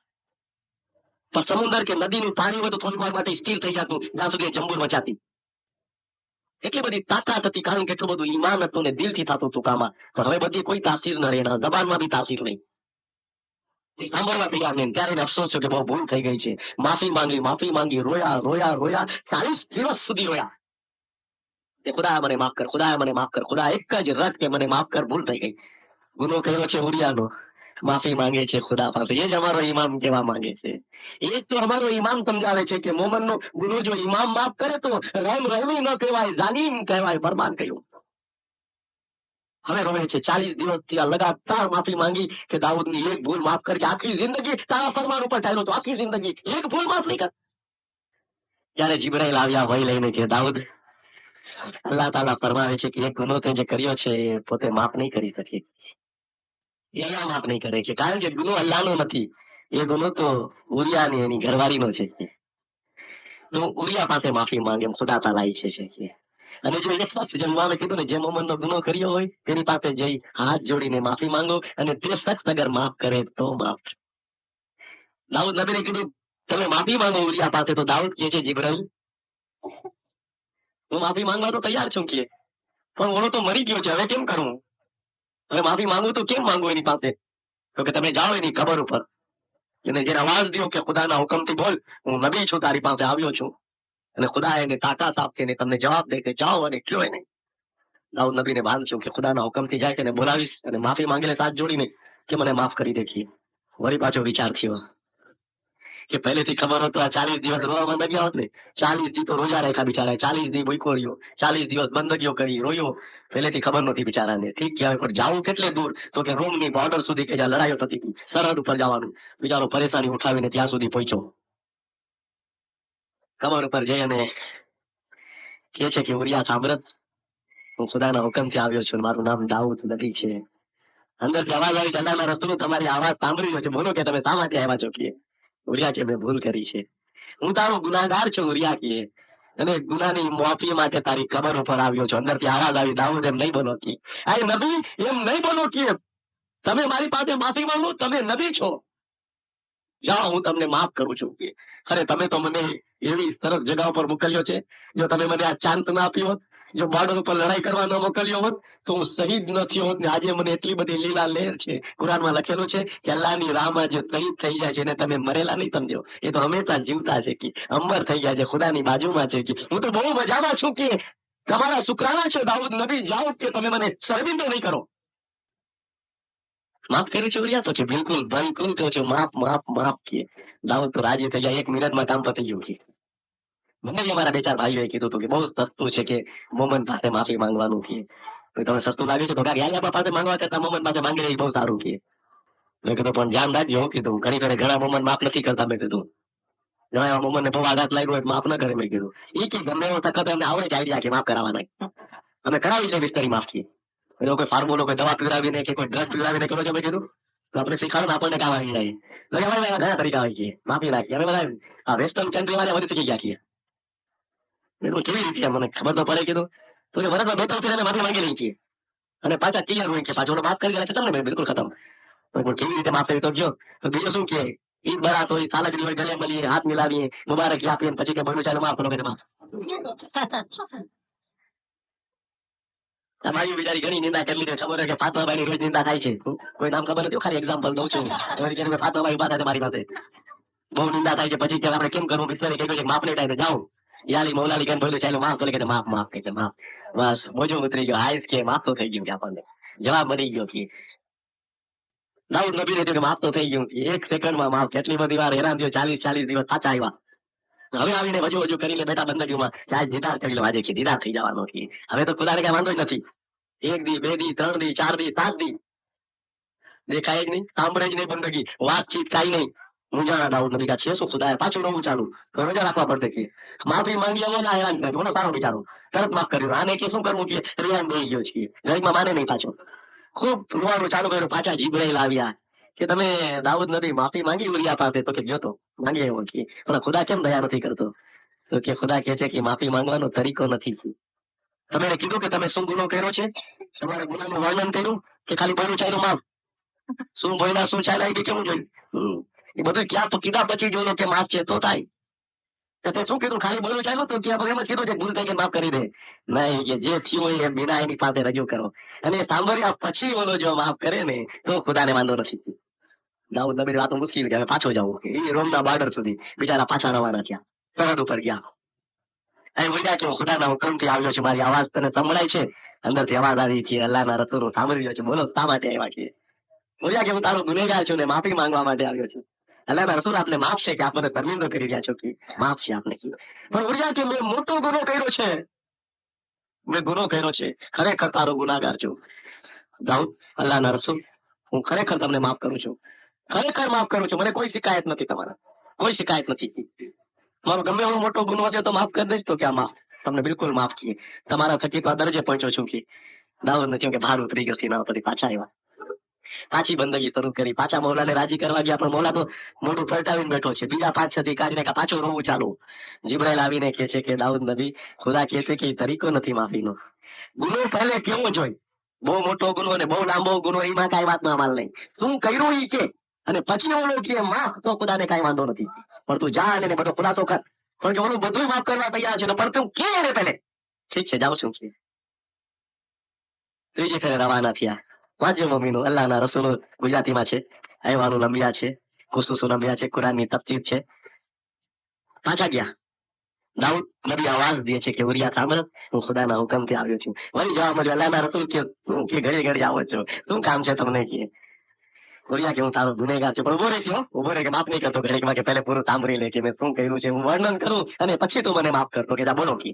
પણ સમુદ્ર કે નદીનું પાણી હોય તો થોડી વાર માટે સ્થિર થઈ જતું, જ્યાં સુધી જંબૂર વચાતી. એટલી બધી તાકાત હતી, કારણ કે એટલું બધું ઈમાન હતું ને દિલથી થતું હતું કામ. પણ હવે બધી કોઈ તાસીર ન રહે, જબાનમાં બી તાસીર નહીં. સાંભળવા તૈયાર નહીં. ત્યારે અફસોસ છે કે બહુ ભૂલ થઈ ગઈ છે. માફી માંગી, રોયા રોયા રોયા, 40 દિવસ સુધી રોયા. ખુદા મને માફ કર, ખુદા મને માફ કર. ખુદા એક જ રટ કે મને માફ કર, ભૂલ થઈ ગઈ. ગુનો કર્યો છે ઉરિયાનો, માફી માંગે છે ખુદા પાસે. એ જ અમારો ઇમામ કહેવા માંગે છે. એ જ તો અમારો ઇમામ સમજાવે છે કે મોમનનો ગુનો જો ઇમામ માફ કરે તો રહેમ રહેમી ન કહેવાય, જાલિમ કહેવાય, બરબાદ કહ્યું. હવે રોવે છે. 40 દિવસથી લગાતાર માફી માંગી કે દાઉદની એક ભૂલ માફ કરી. આખી જિંદગી તારા ફરમાન ઉપર ટાળ્યો તો, આખી જિંદગી એક ભૂલ માફ નહીં કર. ત્યારે જિબ્રાઈલ આવ્યા વહી લઈને કે દાઉદ, અલ્લાહ તાલા ફરમાવે છે કે એક ગુનો તે જે કર્યો છે એ પોતે માફ નહીં કરી શકે. અલ્લાહ માફ નહીં કરે કે, કારણ કે ગુનો અલ્લાહનો નથી. એ ગુનો તો ઉરિયાની એની ઘરવાળીનો છે. તો ઉરિયા પાસે માફી માંગે એમ ખુદા તાલા ઈચ્છે છે કે. અને જો એક શખ્સ જમવાને કીધું ને, જે મોમનનો ગુનો કર્યો હોય તેની પાસે જઈ હાથ જોડીને માફી માંગો, અને તે શખ્સ અગર માફ કરે તો માફ. દાઉદ નબીને કીધું તમે માફી માંગો ઉરિયા પાસે. તો દાઉદ કહે છે જિબ્રાઈલ, હું માફી માંગવા તો તૈયાર છું કે, પણ ઓલો તો મરી ગયો છે, હવે કેમ કરું? હવે માફી માંગુ તો કેમ માંગુ એની પાસે? તો કે તમે જાઓ એની ખબર ઉપર, એને જે અવાજ દો કે ખુદાના હુકમથી બોલ, હું નબી છું, તારી પાસે આવ્યો છું. અને ખુદા એને તાકાત આપશે ને તમને જવાબ દે કે જાઓ અને કયો એને. દાઉદ નબીને ભાન છું કે ખુદાના હુકમથી જાય છે ને બોલાવીશ અને માફી માંગીને હાથ જોડીને કે મને માફ કરી દેખીએ. વળી પાછો વિચાર થયો કે પહેલેથી ખબર હતો આ 40 દિવસ રોવામાં ન ગયા હોત ને. 40 દી તો રોજા રાખ્યા બિચારા, 40 દી ભૂખ્યો રહ્યો, 40 દિવસ બંદગીઓ કરી, રોયો. પહેલેથી ખબર નહોતી બિચારાને. ઠીક કહેવાય, પણ જાવું કેટલે દૂર? તો કે રોમની બોર્ડર સુધી, કે જ્યાં લડાઈઓ થતી હતી, સરહદ ઉપર જવાનું. બિચારો પરેશાની ઉઠાવીને ત્યાં સુધી પહોંચ્યો. કબર ઉપર જઈ અને કહે છે કે ઉરિયા સાંભળત, હું ખુદાના હુકમથી આવ્યો છું, મારું નામ દાઉદ નબી છે. અંદરથી અવાજ આવી કે અલ્લાહના રસૂલ તમારી આવાજ સાંભળી રહ્યો છે, બોલો કે તમે શા માટે આવ્યા છો કે. ઉરિયા કે મેં ભૂલ કરી છે, હું તારો ગુનાહગાર છું. ઉરિયા કે, અને ગુનાની માફી માટે તારી કબર ઉપર આવ્યો છું. અંદરથી આવાજ આવી, દાઉદ એમ નહીં બોલો કે, આ નબી એમ નહીં બોલો કે તમે મારી પાસે માફી માંગો, તમે નબી છો. જાઓ હું તમને માફ કરું છું કે. અરે તમે તો મને એવી સરસ જગા ઉપર મોકલ્યો છે, જો તમે મને આ ચાન્સ ના આપ્યો હોત જો બોર્ડર ઉપર લડાઈ કરવા ન મોકલ્યો હોત તો હું શહીદ ન થયો હોત ને આજે મને એટલી બધી લીલા લહેર છે. કુરાનમાં લખેલું છે કે અલ્લાહની રાહમાં જે શહીદ થઈ જાય છે એને તમે મરેલા નહીં સમજો, એ તો હંમેશા જીવતા છે કે અમર થઈ ગયા છે, ખુદાની બાજુમાં છે કે હું તો બહુ મજામાં છું કે તમારા શુક્રાના છે દાઉદ નબી, જાઓ કે તમે મને શર્મિંદો નહીં કરો. માફ કર્યું છે ઉરિયા? તો કે બિલકુલ બિલકુલ કહું છું, માફ માફ માફ કે દાઉદ તો રાજી થઈ ગયા, 1 મિનિટમાં કામ પતી ગયું છે. મને બી અમારા 2-4 ભાઈઓએ કીધું હતું કે બહુ સસ્તું છે કે મોમન પાસે માફી માંગવાનું કે તમે સસ્તું લાગે છે તો યાર પાસે માંગવા કરતા મોમન પાસે માંગી રહી બહુ સારું કે. મેં કીધું પણ ધ્યાન રાખજો કીધું, ઘણા મોમન માફ નથી કરતા. મેં કીધું ઘણા એવા મોમન ને બહુ આઘાત લાગ્યો હોય માફ ન કરે. મેં કીધું એ કે ગમે એવો તકત એમને આવડે આઈડિયા કે માફ કરાવવાના, અમે કરાવી લે બિસ્તરી માફ કીએ. કોઈ ફાર્મોનો કોઈ દવા પીવડાવીને કે કોઈ ડ્રગ પીવડાવીને કરો છો મેં કીધું તો આપણે શીખવાડું આપણને કામ આવી જાય. ઘણા તરીકા હોય છે માફી નાખીએ. અમે બધા આ વેસ્ટર્ન કન્ટ્રી વાળા વધી શીખી ગયા છીએ. કેવી રીતે મને ખબર તો પડે. કીધું તો કે વરસમાં 2-3 ફેર માફી માંગી લઈએ છીએ અને પાછા ક્લિયર હોય કે પાછો માફ કરી ગયા છે તમને બિલકુલ ખતમ. કેવી રીતે માફ કરી તો ગયો તો બીજું શું કે ઈદ બરાત હોય, સાલગીરી હોય, ગલે મળીએ, હાથ મિલાવીએ, મુબારક આપીએ, પછી કે બોલું ચાલો માફ કરો કે માફ. તમારી બિચારી ઘણી નિંદા કરી લીધી. ખબર હોય કે ફાતમાભાઈ ની રોજ નિંદા થાય છે, કોઈ નામ ખબર નથી, ખાલી એક્ઝામ્પલ દઉં છું. ફાતમાભાઈ ઉભા થાય મારી પાસે, બહુ નિંદા થાય છે, પછી કે આપણે કેમ કરવું, બિસ્તરી કહ્યું છે માફ નહીં થાય તો જાઓ યાલી મૌલાલી કેમ બોલ્યું ચાલો માફ, તો કે માફ માફ કે માફ. બસ બોજો ઉતરી ગયો, હાઈસ કે માફ તો થઈ ગયું કે આપણને જવાબ મળી ગયો કે દાઉદ નબી ને માફ તો થઈ ગયું. 1 સેકન્ડમાં માફ. કેટલી બધી વાર હેરાન થયો, 40 દિવસ પાછા આવ્યા. હવે આવીને વજુ કરીને બેઠા બંદગીમાં ચાલ દીદાર કરી લો આજે કે દીદાર થઈ જવાનો કે હવે તો ખુદાને કઈ વાંધો જ નથી. 1 દી 2 દી 3 દી 4 દી 7 દી દેખાય જ નહીં, સાંભળે જ નહીં બંદગી, વાતચીત કાઈ નહીં. મુંજાણા દાઉદ નબી કા છે શું ખુદાએ પાછું નવું ચાલુ તો રોજા રાખવા પડશે કે માફી માંગી આવો ના હેરાન કર્યો બોલો સારો બિચારો તરત માફ કર્યું. આને કે શું કરવું કે રિયાન દઈ ગયો છે, ગરીબમાં માને નહીં પાછો. ખૂબ રોવાનું ચાલુ કર્યું. પાછા જીબ્રાઈલ આવ્યા કે તમે દાઉદ નબી માફી માંગી ઉરિયા પાસે? તો કે ગયો તો માંગી આવ્યો કે પણ ખુદા કેમ દયા નથી કરતો? તો કે ખુદા કહે છે કે માફી માંગવાનો તરીકો નથી. તમે કીધું કે તમે શું ગુનો કર્યો છે, તમારા ગુનાનું વર્ણન કર્યું કે ખાલી બોલું ચાલ્યું માફ? શું બોલ્યા, શું ચાલ્યા, કેવું જોયું એ બધું ક્યાં કીધા પછી જોયું કે માફ છે તો થાય. તે શું કીધું, ખાલી બોલું ચાલ્યું તો ત્યાં એમ જ કીધું છે ભૂલ થઈ કે માફ કરી દે? નહીં, કે જે થયું હોય એ બિના એની પાસે રજૂ કરો અને સાંભળ્યા પછી ઓલો જો માફ કરે ને તો ખુદાને વાંધો નથી. દાઉદ નબી વાતો મુશ્કેલ કે પાછો જવું કે એ રોમના બોર્ડર સુધી બિચારા પાછા રવાના થયા, સરહદ ઉપર ગયા. અહીં બોલ્યા કે હું ખુદાના હુકમથી આવ્યો છું, મારી અવાજ તને સંભળાય છે? અંદરથી અવાજ આવી છે અલ્લાહના રસૂલ સાંભળી રહ્યો છે, બોલો શા માટે આવ્યા છીએ? બોલ્યા કે હું તારો ગુનેગાર છું ને માફી માંગવા માટે આવ્યો છું. અલ્લાહના રસૂલ આપને માફ છે કે આપ મને શર્મિંદો કરી રહ્યા છો કે માફ છે આપને કીધું. પણ બોલ્યા કે મેં મોટો ગુનો કર્યો છે, મેં ગુનો કર્યો છે, ખરેખર તારો ગુનાગાર છું. દાઉદ અલ્લાહના રસૂલ હું ખરેખર તમને માફ કરું છું, ખરેખર માફ કરું છું, મને કોઈ શિકાયત નથી, તમારા કોઈ શિકાયત નથી. મારો ગમે એવો મોટો ગુનો છે તો માફ કરી દઈશ. તો ક્યાં માફ, તમને બિલકુલ માફ કીએ, તમારા થકી તો દરજે પહોંચ્યો છું કે દાઉદ નથી કે ભાર ઉતરી ગયો ના પછી પાછા આવ્યા, પાછી બંદગી શરૂ કરી, પાછા મૌલાને રાજી કરવા ગયા. પણ મૌલા તો મોઢું પલટાવીને બેઠો છે. બીજા 5-6 દી કાઢીને પાછું રોવું ચાલુ. જીબ્રાઈલ આવીને કહે છે કે દાઉદ નબી ખુદા કહે છે કે તરીકો નથી માફીનો. ગુનો પહેલે કેવો જોઈ, બહુ મોટો ગુનો અને બહુ લાંબો ગુનો એમાં કઈ વાતનો અમલ નહીં. શું કર્યું ઈ કે અને પછી ઓલો કે માફ, તો ખુદાને કઈ વાંધો નથી. પણ તું જા અને બધો ખુલાસો કર. પણ જો ઓલું બધું માફ કરવા તૈયાર છે તો પણ તું કે એને પહેલે ઠીક છે જાઉં છું કે. ત્રીજી ફેરે રવાના થયા. વાંચો મમ્મીનું અલ્લાહના રસૂલ ગુજરાતીમાં છે, અહેવાલુલ અંબિયા છે, ખુસુસુલ અંબિયા છે, કુરાનની તફસીર છે. પાછા ગયા. દાઉદ નબી આવાજ દે છે કે ઉરિયા સાંભળ, હું ખુદાના હુકમથી આવ્યો છું. વળી જવા મળ્યો અલ્લાહના રસૂલ કે તું કે ઘડી ઘડી આવો છો, શું કામ છે તમને કે? બોલ્યા કે હું તારો ગુનેગાર છું. પણ ઉભો રે કે માફ નહીં કરતો ઘડીકમાં, કે પહેલે પૂરું સાંભળી લે કે મેં શું કર્યું છે, હું વર્ણન કરું અને પછી તું મને માફ કરતો કે જા બોલો કે.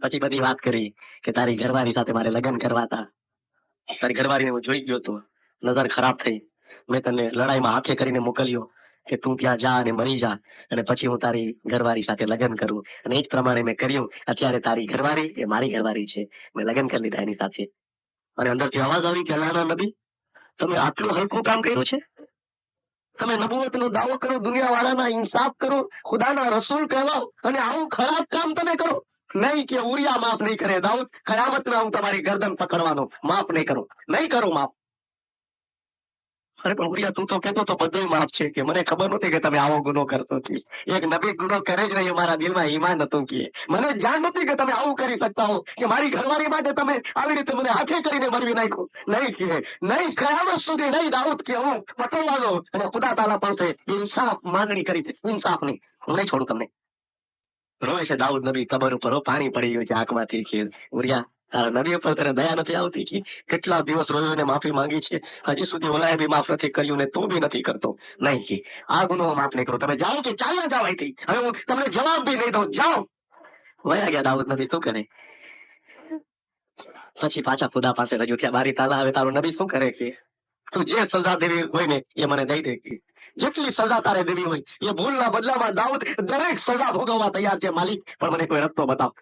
પછી બધી વાત કરી કે તારી ઘરવાળી સાથે મારે લગ્ન કરવા હતા, તારી ઘરવાળીને હું જોઈ ગયો તો નજર ખરાબ થઈ, મેં તને લડાઈમાં હાથે કરીને મોકલ્યો કે તું ત્યાં જા અને મરી જા અને પછી હું તારી ઘરવાળી સાથે લગ્ન કરું, અને એ જ પ્રમાણે મેં કર્યું. અત્યારે તારી ઘરવાળી એ મારી ઘરવાળી છે, મેં લગ્ન કરી લીધા એની સાથે. અને અંદરથી અવાજ આવી કે અલ્લાહના નબી તમે આટલું હલકું કામ કર્યું છે, તમે નબુવતનો દાવો કરો, દુનિયા વાળાના ઇન્સાફ કરો, ખુદાના રસૂલ કહેવાઓ અને આવું ખરાબ કામ તમે કરો. નહીં કે ઉરિયા માફ નહીં કરે, દાઉદ કયામતમાં હું તમારી ગરદન પકડવાનો, માફ નહીં કરું, નહીં કરું માફ. અરે પણ ઉરિયા તું તો કહેતો તો બધું માફ છે કે મને ખબર નહોતી કે તમે આવો ગુનો કરતો કે એક નબી ગુનો કરે જ નહીં મારા દિલમાં ઈમાન હતું કે મને જાણ નહોતી કે તમે આવું કરી શકતા હો કે મારી ઘરવાળી માટે તમે આવી રીતે મને હાથે કરીને મરવી નાખ્યું નહીં કે નહીં કયામત સુધી નહીં દાઉદ કે હું પટોવાનો અને ખુદા તાલા પાસે ઇન્સાફ માંગણી કરી છે ઇન્સાફની હું નહીં છોડું તમને રોય છે દાઉદ નબી કબર ઉપર પાણી પડી ગયું છે આંખમાંથી કે ઉરિયા તારા નબી ઉપર તને દયા નથી આવતી કે કેટલા દિવસ રોયો ને માફી માંગી છે હજી સુધી ઓલાએ બી માફ નથી કર્યું ને તું બી નથી કરતો નહીં કે આ ગુનો માફ નહીં કરો તમે જાઓ કે ચાલ્યા જાવ અહીંથી હવે હું તમને જવાબ બી નહીં દઉં જાઓ વયા ગયા દાઉદ નબી શું કરે પછી પાછા ખુદા પાસે રજૂ થયા મારી તાલા હવે તારો નબી શું કરે કે તું જે સજા દેવી હોય ને એ મને દઈ દે કે જેટલી સજા તારે દેવી હોય એ ભૂલના બદલામાં દાઉદ દરેક સજા ભોગવવા તૈયાર છે માલિક પણ મને કોઈ રસ્તો બતાવ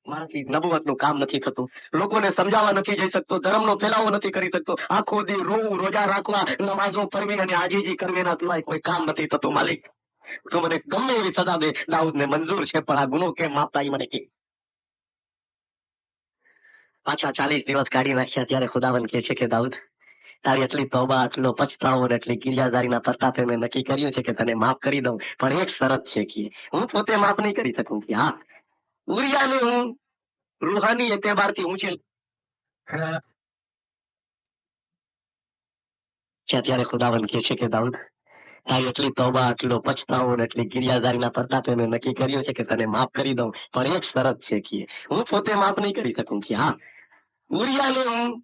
મારાથી નબુવતનું કામ નથી થતું લોકોને સમજાવવા નથી જઈ શકતો ધર્મનો ફેલાવો નથી કરી શકતો આખો દી રોવું રોજા રાખવા નમાઝો પડવી અને આજીજી કરવી એના સિવાય કોઈ કામ નથી થતું માલિક તો મને ગમે એવી સજા દે દાઉદને મંજૂર છે પણ આ ગુનો કેમ માપતા એ મને કે પાછા 40 દિવસ કાઢી નાખ્યા ત્યારે ખુદાવંદ કહે છે કે દાઉદ તારી એટલી તોબા આટલો પછતાવો અને એટલી ગિરિયાદારીના પ્રતાપે મેં નક્કી કર્યું છે કે તને માફ કરી દઉં પણ એક શરત છે કે હું પોતે માફ નહીં કરી શકું કે હા ઉરિયાને હું રૂહાની એતબારથી ઊંચે ત્યારે ખુદાવંદ કહે છે કે દાઉદ તારી એટલી તોબા આટલો પછતાવો અને એટલી ગિરિયાદારીના પ્રતાપે મેં નક્કી કર્યું છે કે તને માફ કરી દઉં પણ એક શરત છે કે હું પોતે માફ નહીં કરી શકું કે હા ઉરિયાને હું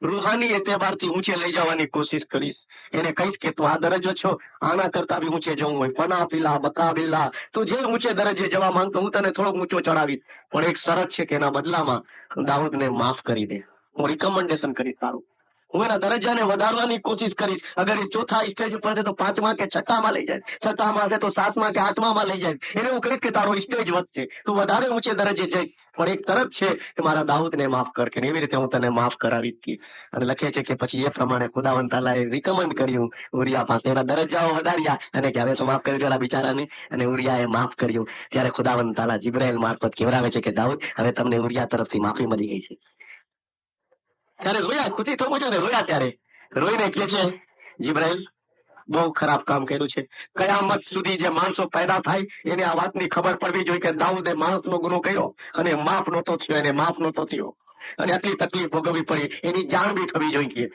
રૂહાની એતબારથી ઊંચે લઈ જવાની કોશિશ કરીશ એને કહીશ કે તું આ દરજ્જો છો આના કરતા બી ઊંચે જવું હોય પના પીલા બકા બિલ્લા તું જે ઊંચે દરજ્જે જવા માંગતો હું તને થોડોક ઊંચો ચડાવીશ પણ એક શરત છે કે એના બદલામાં દાઉદને માફ કરી દે હું રિકમેન્ડેશન કરીશ તારું હું એના દરજ્જાને વધારવાની કોશિશ કરીશ અગર એ ચોથા સ્ટેજ ઉપર છે તો 5મા કે 6માં લઈ જાય 6માં છે તો 7મા કે 8માં લઈ જાય એને હું કહીશ કે તારો સ્ટેજ વધશે તું વધારે ઊંચે દરજ્જે જઈ પણ એક તરત છે કે મારા દાઉદને માફ કર કે એવી રીતે હું તને માફ કરાવી હતી અને લખે છે કે પછી એ પ્રમાણે ખુદાવંદ તાલાએ રિકમેન્ડ કર્યું ઉરિયા પાસે એના દરજ્જાઓ વધાર્યા અને કે હવે તો માફ કરી દેલા બિચારાને અને ઉરિયાએ માફ કર્યું ત્યારે ખુદાવંદ તાલા જિબ્રાઈલ મારફત કહેવરાવે છે કે દાઉદ હવે તમને ઉરિયા તરફથી માફી મળી ગઈ છે ત્યારે રોયા ખુશી થવું જોઈએ રોયા ત્યારે રોઈને કહે છે જિબ્રાઈલ બહુ ખરાબ કામ કર્યું છે કયામત સુધી જે માણસો પેદા થાય એને આ વાતની ખબર પડવી જોઈએ કે દાઉદે માણસનો ગુનો કર્યો અને માફ નહોતો થયો એને માફ નહોતો થયો અને આટલી તકલીફ ભોગવવી પડી એની જાણ બી થવી જોઈએ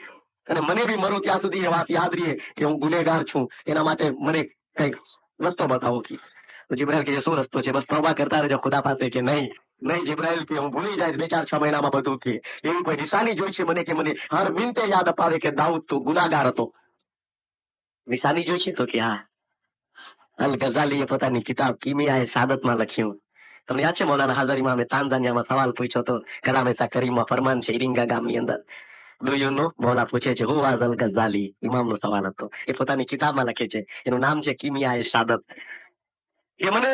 અને મને બી મરું ત્યાં સુધી એ વાત યાદ રહે કે હું ગુનેગાર છું એના માટે મને કઈક રસ્તો બતાવો કે જિબ્રાઈલ કે શું રસ્તો છે બસ તોબા કરતા રહેજો ખુદા પાસે કે નહીં જિબ્રાઈલ કે હું ભૂલી જાય 2-4-6 મહિનામાં બધું કે એવી કોઈ નિશાની જોઈ છે મને કે મને હર મિનિટે યાદ અપાવે કે દાઉદ તું ગુનાગાર હતો નિશાની જોઈ છે તો કે હા અલ ગઝાલીએ પોતાની કિતાબ કિમિયાએ સાદતમાં લખ્યું તમને યાદ છે મૌલાના હાજરીમાં અમે તાંજાનિયામાં સવાલ પૂછ્યો તો કલામે કરીમમાં ફરમાન છે ઇરિંગા ગામની અંદર ડુ યુ નો મૌલા પૂછે છે હુ વાઝ અલ ગઝાલી ઇમામનો સવાલ હતો એ પોતાની કિતાબમાં લખે છે એનું નામ છે કિમિયાએ સાદત એ મને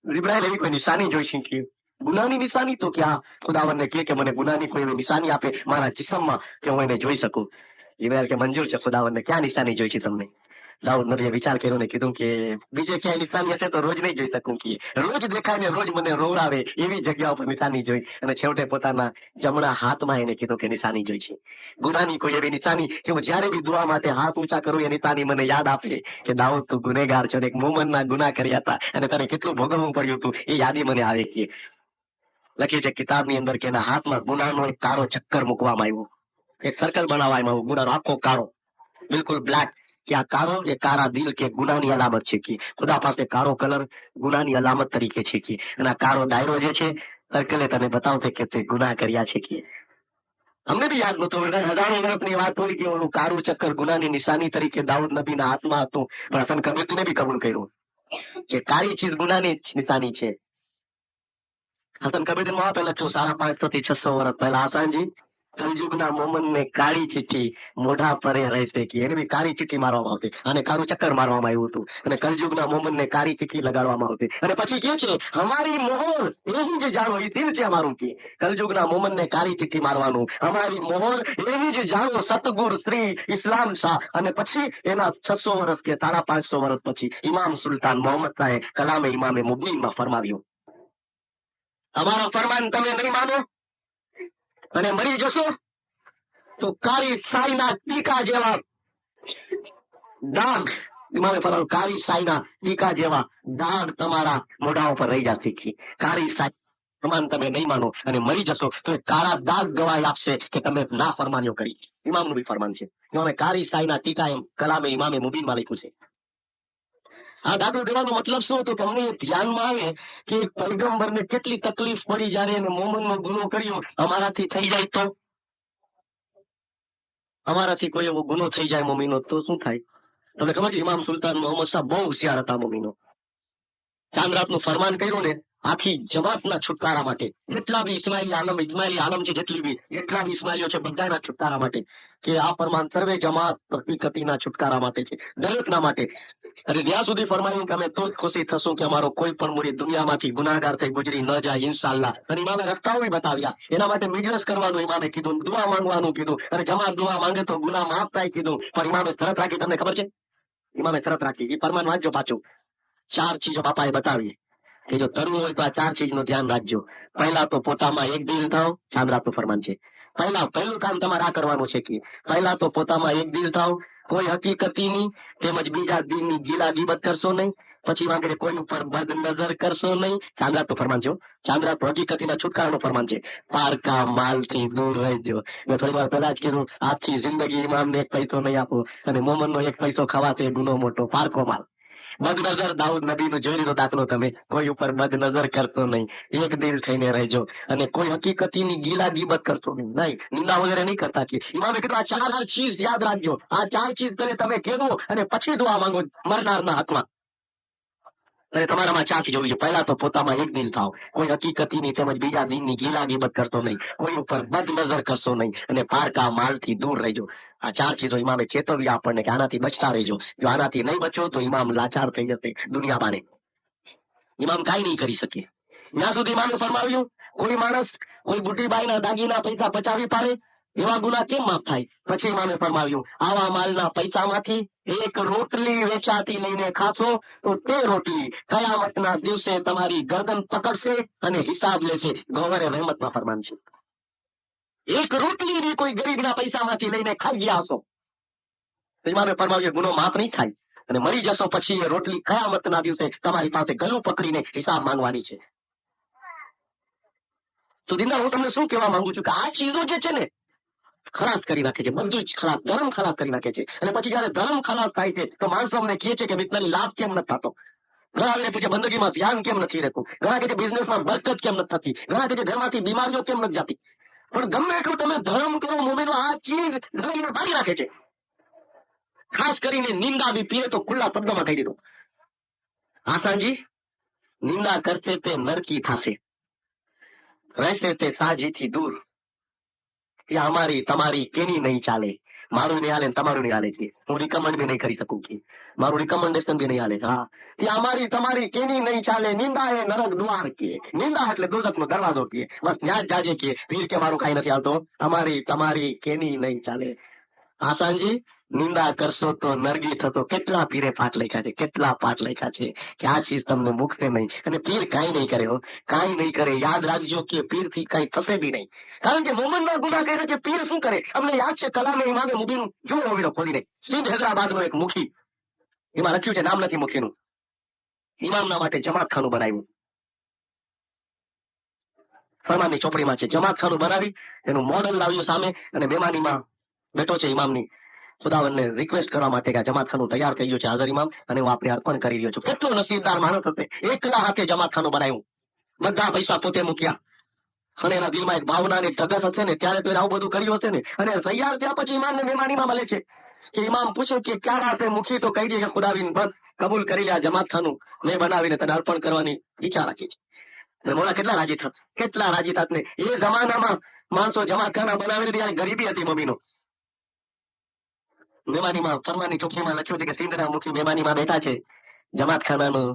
ઇબ્રાહીમ એવી કોઈ નિશાની જોઈ છે ગુનાની નિશાની તો કે હા ખુદાવંદને કે મને ગુનાની કોઈ એવી નિશાની આપે મારા જિસ્મમાં કે હું એને જોઈ શકું ઇબ્રાહીમ કે મંજૂર છે ખુદાવંદને ક્યાં નિશાની જોઈ છે તમને દાઉદ નબીએ વિચાર કર્યો ને કીધું કે બીજે ક્યાંય નિશાની હશે તો રોજ નહીં જોઈ શકું કે રોજ દેખાય ને રોજ મને રોવડાવે એવી જગ્યા ઉપર નિશાની જોઈ અને છેવટે પોતાના જમણા હાથમાં એને કીધું કે નિશાની જોઈ છે ગુનાની કોઈ એવી નિશાની કે હું જયારે બી દુઆ માટે હાથ ઊંચા કરું એ નિશાની મને યાદ આપે કે દાઉદ તું ગુનેગાર છો એક મોમનના ગુના કર્યા હતા અને તને કેટલું ભોગવવું પડ્યું હતું એ યાદી મને આવે કે લખી છે કિતાબની અંદર કે એના હાથમાં ગુનાનો એક કાળો ચક્કર મૂકવામાં આવ્યો એક સર્કલ બનાવવામાં આવ્યું ગુનાનો આખો કાળો બિલકુલ બ્લેક કે આ કાળો એ કાળા દિલ કે ગુનાની અલામત છે કે ખુદા પાસે કાળો કલર ગુનાની અલામત તરીકે છે કે અને આ કાળો દાયરો જે છે સર્કલે તને બતાવશે કે તે ગુનાહ કર્યા છે કે અમને બી યાદ નહોતું હજારો વર્ષની વાત હોય કે ઓલું કાળું ચક્કર ગુનાની નિશાની તરીકે દાઉદ નબીના હાથમાં હતું પણ હસન કબીરને બી કબૂલ કર્યું કે કાળી ચીજ ગુનાની નિશાની છે હસન કબીર માં પહેલા 550 થી 600 વર્ષ પહેલા હસનજી કલયુગના મોમનને કાળી ચીઠી મોઢા પરે રહેશે કે એને બી કાળી ચીઠી મારવામાં આવતી અને કાળું ચક્કર મારવામાં આવ્યું હતું અને કલયુગના મોમનને કાળી ચીઠી લગાડવામાં આવતી અને પછી કે છે હમારી મોહર એવી જ જાણો એ દિલ છે અમારું કે કલયુગના મોમનને કાળી ચીઠી મારવાનું અમારી મોહર એવી જ જાણો સતગુર શ્રી ઇસ્લામ શાહ અને પછી એના 600 વર્ષ કે 550 વર્ષ પછી ઇમામ સુલતાન મોહમ્મદ શાહે કલામે ઇમામે મુબીનમાં ફરમાવ્યું અમારો ફરમાન તમે નહીં માનો અને મરી જશો તો કાળી સાઈના ટીકા જેવા દાગ, ઇમામે ફરમાવ્યું કાળી સાઈના ટીકા જેવા દાગ તમારા મોઢા ઉપર રહી જશે. કાળી સાઈ પ્રમાણ તમે નહીં માનો અને મરી જશો તો કાળા દાગ ગવાહી આપશે કે તમે ના ફરમાનીઓ કરી. ઇમામનું બી ફરમાન છે. ઇમામે કાળી સાઈના ટીકા એમ કલામે ઇમામે મુબીનમાં લખ્યું છે. આ દાખલો દેવાનો મતલબ શું હતો કે અમને ધ્યાનમાં આવે કે પૈગંબરને કેટલી તકલીફ પડી જ્યારે એને મોહમ્મદનો ગુનો કર્યો. અમારાથી થઈ જાય તો, અમારાથી કોઈ એવો ગુનો થઈ જાય મોમીનો તો શું થાય? તમને ખબર છે ઇમામ સુલતાન મોહમ્મદ શાહ બહુ હોશિયાર હતા મોમીનો. ચાંદ રાતનું ફરમાન કર્યું ને આખી જમાતના છુટકારા માટે. જેટલા બી ઇસ્માઇલી આલમ છે, જેટલી બી જેટલા બી ઇસ્માઇલીઓ છે બધાના છુટકારા માટે, કે આ ફરમાન સર્વે જમાત હકીકતીના છુટકારા માટે છે, દરેકના માટે. અને ત્યાં સુધી ફરમાયું કે અમે તો જ ખુશી થશું કે અમારો કોઈ પણ મુરીદ દુનિયામાંથી ગુનાહગાર થઈ ગુજરી ન જાય ઇન્શાઅલ્લાહ. અને ઇમામે રસ્તાઓ બતાવ્યા. એના માટે મિજરસ કરવાનું ઇમામે કીધું, દુઆ માંગવાનું કીધું. અને જમાત દુઆ માંગે તો ગુનાહ માફ થાય કીધું. પણ ઇમામે શરત રાખી, તમને ખબર છે ઇમામે શરત રાખી, એ ફરમાન વાંચજો પાછું. 4 ચીજો બાપાએ બતાવી કે જો તરવું હોય તો આ 4 ચીજનું ધ્યાન રાખજો. પહેલા તો પોતામાં એક દિલ થાવ. ચાંદ રાતનું ફરમાન છે. પહેલું કામ તમારે આ કરવાનું છે કે પહેલા તો પોતામાં એક દિલ થાવ. કોઈ હકીકતીની તેમજ બીજા દિનની ગીલા ગીબત કરશો નહીં. પછી વાંગે કોઈ ઉપર બદ નજર કરશો નહીં. ચાંદ રાતનું ફરમાન છે. ચાંદ રાત હકીકતીના છુટકારાનું ફરમાન છે. પારકા માલથી દૂર રહેજો. મેં થોડી વાર પહેલા જ કીધું, આખી જિંદગી ઇમામને એક પૈસો નહીં આપો અને મોહમ્મદનો એક પૈસો ખાવા તે ગુનો મોટો. પારકો માલ. બદનજર દાઉદ નબીનો જોઈનો દાખલો. તમે કોઈ ઉપર બદનજર કરતો નહીં. એક દિલ થઈને રહેજો અને કોઈ હકીકતીની ગીલા ગીબત કરતો નહીં. નિંદા વગેરે નહીં કરતા. કે ઇમામે કીધું આ 4 ચીજ યાદ રાખજો. આ 4 ચીજ પહેલે તમે કહેવો અને પછી દુઆ માંગો મરનારના હકમાં. અને તમારામાં 4 ચીજ હોવી જોઈએ. પહેલા તો પોતામાં એક દિલ થાવ. કોઈ હકીકતીની તેમજ બીજા દિનની ગીલા ગીબત કરતો નહીં. કોઈ ઉપર બદનજર કરશો નહીં અને પારકા માલથી દૂર રહેજો. આ 4 ચીજો ઇમામે ચેતવ્યા આપણને કે આનાથી બચતા રહેજો. જો આનાથી નહીં બચો તો ઇમામ લાચાર થઈ જશે દુનિયા બારે. ઇમામ કાંઈ નહીં કરી શકે. ત્યાં સુધી ઇમામે ફરમાવ્યું કોઈ માણસ કોઈ બુટીબાઈના દાગીના પૈસા પચાવી પાડે એવા ગુના કેમ માફ થાય? પછી ઇમામે ફરમાવ્યું આવા માલના પૈસામાંથી એક રોટલી વેચાતી લઈને ખાશો તો તે રોટલી કયામતના દિવસે તમારી ગરદન પકડશે અને હિસાબ લેશે. ગોવરે રહેમતમાં ફરમાન છે. એક રોટલી ની કોઈ ગરીબના પૈસામાંથી લઈને ખાઈ ગયા હશો તો ઇમામે ફરમાવ્યું ગુનો માફ નહીં થાય અને મરી જશો પછી એ રોટલી કયામતના દિવસે તમારી પાસે ગળું પકડીને હિસાબ માંગવાની છે. તો દિનદાર, હું તમને શું કહેવા માંગુ છું કે આ ચીજો જે છે ને ખલાસ કરી નાખે છે. બધું જ ખલાસ, ધર્મ ખલાસ કરી નાખે છે. અને પછી જયારે ધર્મ ખલાસ થાય છે તો માણસો અમને કહે છે કે મિત્રની લાભ કેમ નથી થતો. ઘણા આવીને પૂછે બંદગીમાં ધ્યાન કેમ નથી રહેતું. ઘણા કે બિઝનેસમાં બરકત કેમ નથી થતી. ઘણા કે ઘરમાંથી બીમારીઓ કેમ નથી જતી. પણ ગમે એટલું તમે ધર્મ કરો મોમેનો આ ચીજ ઘણીને બાળી રાખે છે. ખાસ કરીને નિંદા બી પીએ તો ખુલ્લા શબ્દોમાં કહી દીધું, આસાનજી નિંદા કરશે તે નરકી થશે, રહેશે તે સાજીથી દૂર. એ અમારી તમારી કેની નહીં ચાલે. મારું નહીં હાલે, તમારું નહીં હાલે છે. હું રિકમેન્ડ બી નહીં કરી શકું કે મારું રિકમેન્ડેશન બી નહીં હાલે. હા, એ અમારી તમારી કેની નહીં ચાલે. નિંદા એ નરક દ્વાર કે. નિંદા એટલે દોઝખનો દરવાજો કે. બસ ત્યાં જ જાજે કે પીર કે મારું કઈ નથી આવતો. અમારી તમારી કેની નહીં ચાલે. આસાનજી નિંદા કરશો તો નરગી થતો. કેટલા પીરે પાઠ લખ્યા છે, કેટલા પાઠ લખ્યા છે કે આ ચીજ તમને મુકશે નહીં. અને પીર કાંઈ નહીં કરે, કાંઈ નહીં કરે. યાદ રાખજો કે પીર થી કઈ થશે બી નહીં. કારણ કે મોહમ્મદના ગુના કહે છે કે પીર શું કરે. અમને યાદ છે કલામે ઇમામે મુબીન જો ઓવીરો ખોલીને સિંધ હૈદરાબાદ નો એક મુખી, એમાં લખ્યું છે, નામ નથી મુખીનું, ઇમામના માટે જમાતખાનું બનાવ્યું. ફરમાનની ચોપડીમાં છે. જમાતખાનું બનાવી એનું મોડલ લાવ્યું સામે અને મહેમાનીમાં બેઠો છે ઇમામની. ખુદાવંદને રિક્વેસ્ટ કરવા માટે કે જમાતખાનું તૈયાર થઈ ગયું છે હાજર ઇમામ, અને હું આપણે અર્પણ કરી રહ્યો છું. કેટલો નસીબદાર માણસ હશે. એકલા હાથે જમાતખાનું બનાવ્યું. બધા પૈસા પોતે મૂક્યા. અને એના દિલમાં એક ભાવના ને ધગસ હશે ને ત્યારે તો એને આવું બધું કર્યું હશે ને. અને તૈયાર થયા પછી ઇમામને મહેમાનીમાં મળે છે કે ઇમામ પૂછે કે ક્યાં રાતે મૂકી તો કહી દે કે ખુદાવીન બસ કબૂલ કરી લે. જમાતખાનું મેં બનાવીને તને અર્પણ કરવાની ઈચ્છા રાખી છે. અને મોડા કેટલા રાજી થાત, કેટલા રાજી થાત ને. એ જમાનામાં માણસો જમાતખાના બનાવી ત્યારે ગરીબી હતી મમ્મીનો. મહેમાનીમાં ફરમાની ચોપડીમાં લખ્યું છે કે સિંધના મુખી મહેમાનીમાં બેઠા છે. જમાતખાનાનું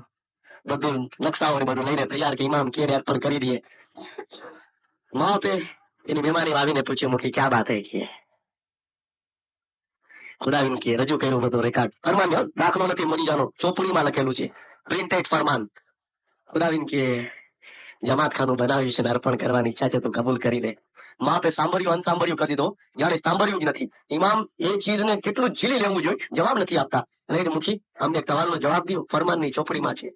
બધું નકશાઓ બધું લઈને તૈયાર કે ઇમામ કે અર્પણ કરી દઈએ. वहां पे એની મહેમાની આવીને પૂછ્યું મુખી ક્યાં બાત હે કે ખુદાવીન કે રજૂ કર્યું બધું રેકોર્ડ. ફરમાન દાખલો નથી મળી જાનો, ચોપડીમાં લખેલું છે, પ્રિન્ટેડ ફરમાન. ખુદાવીન કે જમાતખાનું બનાવ્યું છે, અર્પણ કરવાની ઈચ્છા છે તો કબૂલ કરી લે. માપે સાંભળ્યું અનસાંભળ્યું કરી દીધો, જાણે સાંભળ્યું જ નથી. ઇમામ એ ચીજને કેટલું ઝીલી લેવું જોઈએ, જવાબ નથી આપતા. એટલે મુખી અમને એક સવાલનો જવાબ દો. ફરમાનની ચોપડીમાં છે.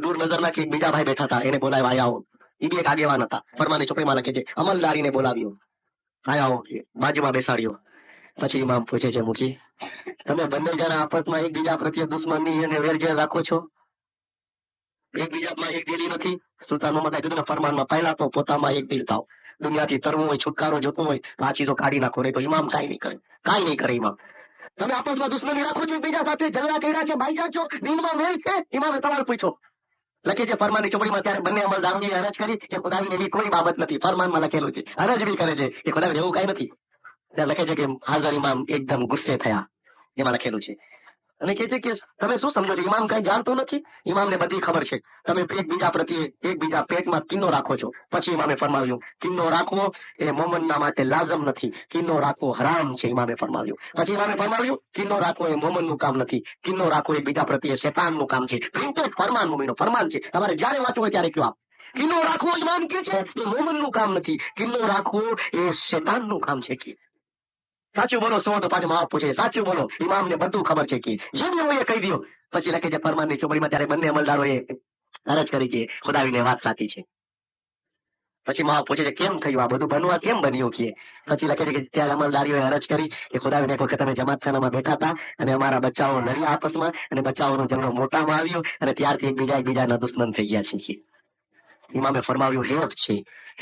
દૂર નજર નાખી બીજા ભાઈ બેઠા હતા, એને બોલાવ્યા, આયા આવો. એ બી એક આગેવાન હતા. ફરમાનની ચોપડીમાં લખે છે અમલદારીને બોલાવ્યો, આયા આવો, બાજુમાં બેસાડ્યો. પછી ઇમામ પૂછે છે, મુખી તમે બંને જણા આપસમાં એકબીજા પ્રત્યે દુશ્મની અને વેરઝેર રાખો છો, એકબીજામાં એક દિલી નથી? સુલતાન મોહમ્મદે કીધું ફરમાનમાં પહેલા તો પોતામાં એક દિલ થાવ. દુનિયાથી તરવું હોય, છુટકારો જોતો હોય તો આ ચીજો કાઢી નાખો. નહીં તો ઇમામ કાંઈ નહીં કરે, કાંઈ નહીં કરે. ઇમામ તમે આપસમાં દુશ્મની રાખો છો, એકબીજા સાથે ઝઘડા કર્યા છે, ભાઈચાર છો, દિલમાં મેલ છે. ઇમામે સવાલ પૂછ્યો. લખે છે ફરમાનની ચોપડીમાં, ત્યારે બંને અમલદારોએ અરજ કરી કે ખુદાની એવી કોઈ બાબત નથી. ફરમાનમાં લખેલું છે, અરજ બી કરે છે કે ખુદા એવું કાંઈ નથી. ત્યાં લખે છે કે હાજર ઇમામ એકદમ ગુસ્સે થયા, એમાં લખેલું છે. અને કહે છે કે તમે શું સમજો છો, ઇમામ કઈ જાણતો નથી? ઇમામને બધી ખબર છે. તમે એકબીજા પ્રત્યે એકબીજા પેટમાં કિન્નો રાખો છો. પછી ઇમામે ફરમાવ્યું, કિન્નો રાખવો એ મોમનના માટે લાઝમ નથી, કિન્નો રાખવો હરામ છે. ઇમામે ફરમાવ્યું. પછી ઇમામે ફરમાવ્યું, કિન્નો રાખવો એ મોમનનું કામ નથી, કિન્નો રાખવો એ બીજા પ્રત્યે શેતાનનું કામ છે. પ્રિન્ટેડ ફરમાન મુમીનો ફરમાન છે, તમારે જ્યારે વાંચવું હોય ત્યારે કયો આપ. કિન્નો રાખવો ઇમામ કે છે એ મોમનનું કામ નથી, કિન્નો રાખવો એ શેતાનનું કામ છે. કે સાચું બોલો, સો તો પાછું માફ પૂછે સાચું બોલો. ઇમામને બધું ખબર છે કે જે બી હોય એ કહી દો. પછી લખે છે ફરમાનની ચોપડીમાં, ત્યારે બંને અમલદારોએ અરજ કરી કે ખુદાવીને વાત સાચી છે. પછી માફ પૂછે છે કેમ થયું આ બધું, બનવા કેમ બન્યું? કે પછી લખે છે કે ત્યારે અમલદારીઓએ અરજ કરી કે ખુદાવીને એક વખત અમે જમાતખાનામાં બેઠા હતા અને અમારા બચ્ચાઓ લડ્યા આપસમાં, અને બચ્ચાઓનો ઝઘડો મોટામાં આવ્યો અને ત્યારથી એકબીજાના દુશ્મન થઈ ગયા છે. ઇમામે ફરમાવ્યું, હેફ છે,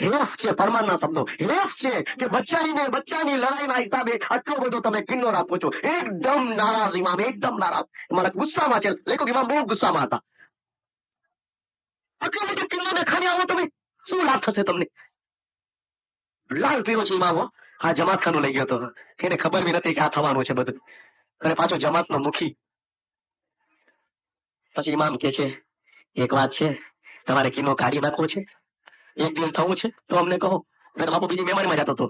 હેફ છે. ફરમાનના શબ્દો હેફ છે કે બચ્ચાની લડાઈના હિસાબે આટલો બધો તમે કિન્નો રાખો છો. એકદમ નારાજ ઇમામ, એકદમ નારાજ. મારા ગુસ્સામાં છે. લેખો ઇમામ બહુ ગુસ્સામાં હતા. આટલો બધો કિન્નોને ખાને આવો તમે, શું લાભ થશે તમને? લાલ પીરો છે ઇમામ. આ જમાતખાનું લઈ ગયો હતો, એને ખબર બી નથી કે આ થવાનું છે બધું. અને પાછો જમાતનો મુખી. પછી ઇમામ કે છે એક વાત છે, તમારે કિન્નો કાઢી નાખવો છે, એક દિન થવું છે તો અમને કહો. બાપુ બીજી મહેમાનમાં જતો હતો.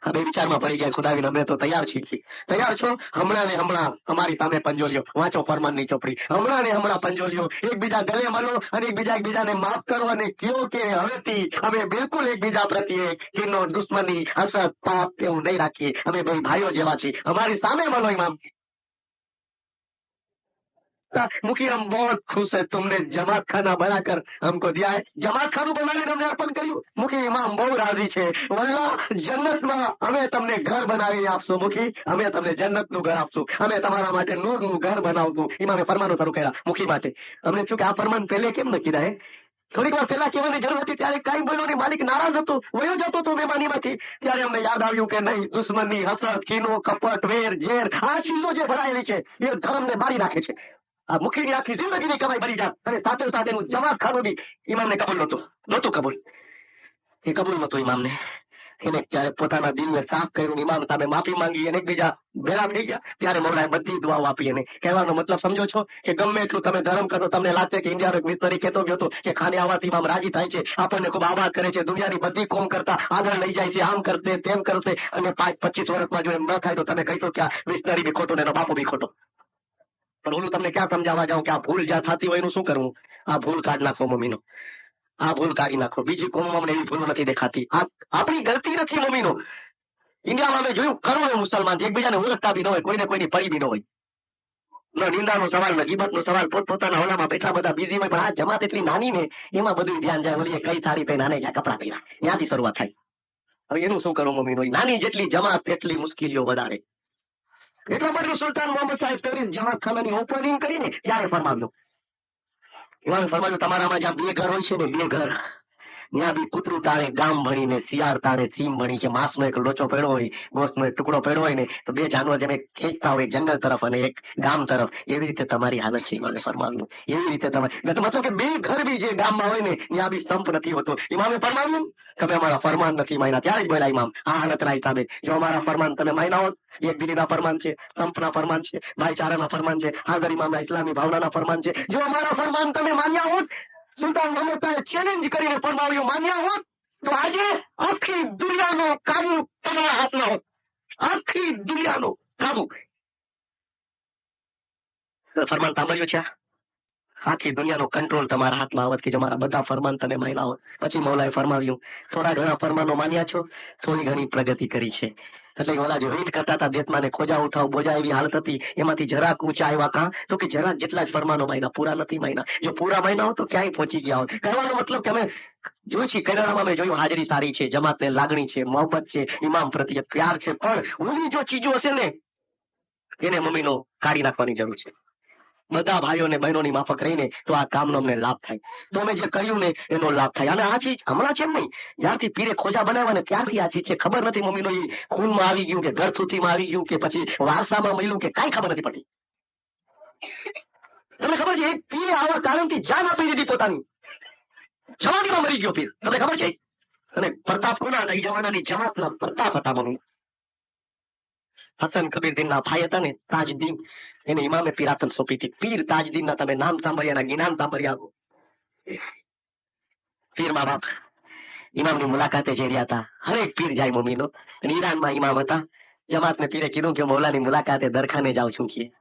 હવે વિચારમાં પડી ગયા, ખુદાવીને અમે તો તૈયાર છીએ. તૈયાર છો? હમણાં ને હમણાં અમારી સામે પંજોલિયો વાંચો ફરમાનની ચોપડી. હમણાં ને હમણાં પંજોલિયો એકબીજા ગલે મળો અને એકબીજાને માફ કરો અને કહો કે હવેથી અમે બિલકુલ એકબીજા પ્રત્યે કિન્નો, દુશ્મની, હસદ, પાપ એવું નહીં રાખીએ. અમે બે ભાઈઓ જેવા છીએ. અમારી સામે મળો ઇમામ. मुखी हम बहुत खुश है, तुमने जमात खाना बनाकर हमको दिया है. जमात खाનું બનાવીને અમને અર્પણ કર્યું. મુખી ઇમામ બહુ રાજી છે. વલ્લાહ જન્નતમાં અમે તમને ઘર બનાવી આપશું. મુખી અમે તમને જન્નતનું ઘર આપશું, અમે તમારા માટે નૂરનું ઘર બનાવશું. ઇમામે ફરમાનો શરૂ કર્યા મુખી માટે. અમને થયું કે આ ફરમાન પહેલે કેમ ન કીધા? થોડીક વાર પહેલા કહેવાની જરૂર હતી, ત્યારે કાંઈ બોલ્યો નહીં. માલિક નારાજ હતો, વયો જતો હતો મહેમાનીમાંથી. ત્યારે અમને યાદ આવ્યું કે નહીં, દુશ્મની, હસદ, કીનો, કપટ, વેર, ઝેર, આ ચીજો જે ભરાયેલી છે એ ધર્મને મારી નાખે છે. આ મુખીની આખી જિંદગીની કમાઈ ભરી જાત, અને સાથે સાથેનું જમાત ખાનું બી ઇમામને કબૂલ નહોતું કબૂલ. એ કબૂલ નહોતું ઇમામને. એને ત્યારે પોતાના દિલને સાફ કર્યું, ઇમામ સામે માફી માંગી અને એકબીજા ભેગા થઈ ગયા. ત્યારે મોલાએ બધી દુઆઓ આપી. એને કહેવાનો મતલબ સમજો છો કે ગમે એટલું તમે ગરમ કરો, તમને લાગશે કે ઇન્ડિયાનો એક મિસ્ત્રી કહેતો ગયો હતો કે ખાને આવવાથી ઇમામ રાજી થાય છે, આપણને ખૂબ આભાર કરે છે, દુનિયાની બધી કોમ કરતા આગળ લઈ જાય છે, આમ કરશે તેમ કરશે. અને 5-25 વર્ષમાં જો એમ ન થાય તો તમે કહીશો કે આ મિસ્ત્રી બી ખોટો ને એનો બાપુ બી ખોટો. પણ ઓલું તમને ક્યાં સમજાવવા જાઉં કે આ ભૂલ જ્યાં થતી હોય એનું શું કરવું? આ ભૂલ કાઢી નાખો મમ્મીનો, આ ભૂલ કાઢી નાખો. બીજી કોમમાં અમને એવી ભૂલ નથી દેખાતી. આપણી ગલતી નથી મમ્મીનો. ઇન્ડિયામાં અમે જોયું કરોડો મુસલમાન એકબીજાને ઓળખતા બી ન હોય, કોઈને કોઈની પડી બી ન હોય. નિંદાનો સવાલ, ગીબતનો સવાલ, પોતપોતાના હોલામાં બેઠા બધા બીજી હોય. પણ આ જમાત એટલી નાની ને એમાં બધું ધ્યાન જાય. ઓલી કઈ સાડી પહેરી, નાને ક્યાં કપડા પહેર્યા, ત્યાંથી શરૂઆત થાય. હવે એનું શું કરવું મમ્મીનો? નાની જેટલી જમાત એટલી મુશ્કેલીઓ વધારે. એટલા માટે સુલતાન મોહમ્મદ સાહેબ કરી જમાત ખાનાની ઓપનિંગ કરીને ત્યારે ફરમાવ્યું, ઇમામે ફરમાવ્યું તમારામાં જ્યાં બે ઘર હોય છે ને, બે ઘર, ત્યાં બી કૂતરું તાણે ગામ ભણીને શિયાળ તાણે સીમ ભણી છે. માંસનો એક લોચો પડ્યો હોય, ગોસ્તનો એક ટુકડો પડ્યો હોય ને, તો બે જાનવર જેમ ખેંચતા હોય જંગલ તરફ અને એક ગામ તરફ, એવી રીતે તમારી હાલત છે. ઇમામે ફરમાવ્યું એવી રીતે તમારે મતલબ કે બે ઘર બી જે ગામમાં હોય ને ત્યાં બી સંપ નથી હોતો. ઇમામે ફરમાવ્યું તમે અમારા ફરમાન નથી માન્યા. ત્યારે જ બોલ્યા ઇમામ આ હાલતના હિસાબે, જો અમારા ફરમાન તમે માન્યા હોત, એક દિલીના ફરમાન છે, સંપના ફરમાન છે, ભાઈચારાના ફરમાન છે, હાજર ઇમામના ઇસ્લામી ભાવનાના ફરમાન છે, જો અમારા ફરમાન તમે માન્યા હોત, સુલતાન મોહમ્મદ ચેલેન્જ કરીને ફરમાવ્યું માન્યા હોત, તો આજે આખી દુનિયાનો કાબુ તમારા હાથમાં હોત. આખી દુનિયાનો કાબુ. ફરમાન સાંભળ્યું છે? આખી દુનિયાનો કંટ્રોલ તમારા હાથમાં આવત કે જો મારા બધા ફરમાન તમે માન્યા હોત. પછી મૌલાએ ફરમાવ્યું, થોડા ઘણા ફરમાનો માન્યા છો, થોડી ઘણી પ્રગતિ કરી છે. એટલે ઓલા જે વેઇટ કરતા હતા દેતમાને ખોજા ઉઠાવ બોજા એવી હાલત હતી, એમાંથી જરાક ઊંચા આવ્યા કાં તો કે જરાક જેટલા જ ફરમાનો માન્યા, પૂરા નથી માન્યા. જો પૂરા માન્યા હોત તો ક્યાંય પહોંચી ગયા હોત. કહેવાનો મતલબ કે અમે જોયું છે કરેરામાં મેં જોયું હાજરી સારી છે, જમાતને લાગણી છે, મોહબ્બત છે, ઇમામ પ્રત્યે પ્યાર છે, પણ ઓલી જો ચીજો હશે ને એને મમ્મીનો કાઢી નાખવાની જરૂર છે. બધા ભાઈઓને બહેનોની માફક રહીને તો આ કામનો અમને લાભ થાય. તો અમે જે કહ્યું ને એનો લાભ થાય. અને આ ચીજ હમણાં છે એમ નહીં, જ્યારથી પીરે ખોજા બનાવ્યા ને ત્યારથી આ ચીજ છે. ખબર નથી મમ્મીનો એ ખૂનમાં આવી ગયું કે ઘર સુધીમાં આવી ગયું કે પછી વારસામાં મળ્યું કે કાંઈ ખબર નથી પડતી. તમને ખબર છે એક પીરે આવા કારણથી જાન આપી દીધી પોતાની, જવાનીમાં મરી ગયો પીર. તમને ખબર છે? અને પ્રતાપ કોના હતા? એ જમાનાની જમાતના પ્રતાપ હતા મમ્મી. હસન કબીરદીનના ભાઈ હતા ને તાજદીન, એને ઇમામે પીરાતન સોંપી હતી. પીર તાજદીનના તમે નામ સાંભળ્યા, જ્ઞાન સાંભળ્યા. પીર મા બાપ ઇમામની મુલાકાતે જઈ રહ્યા હતા. હરેક પીર જાય મમ્મીનો. અને ઈરાનમાં ઇમામ હતા. જમાતને પીરે કીધું કે મૌલાની મુલાકાતે દરખાને જાઉં છું કે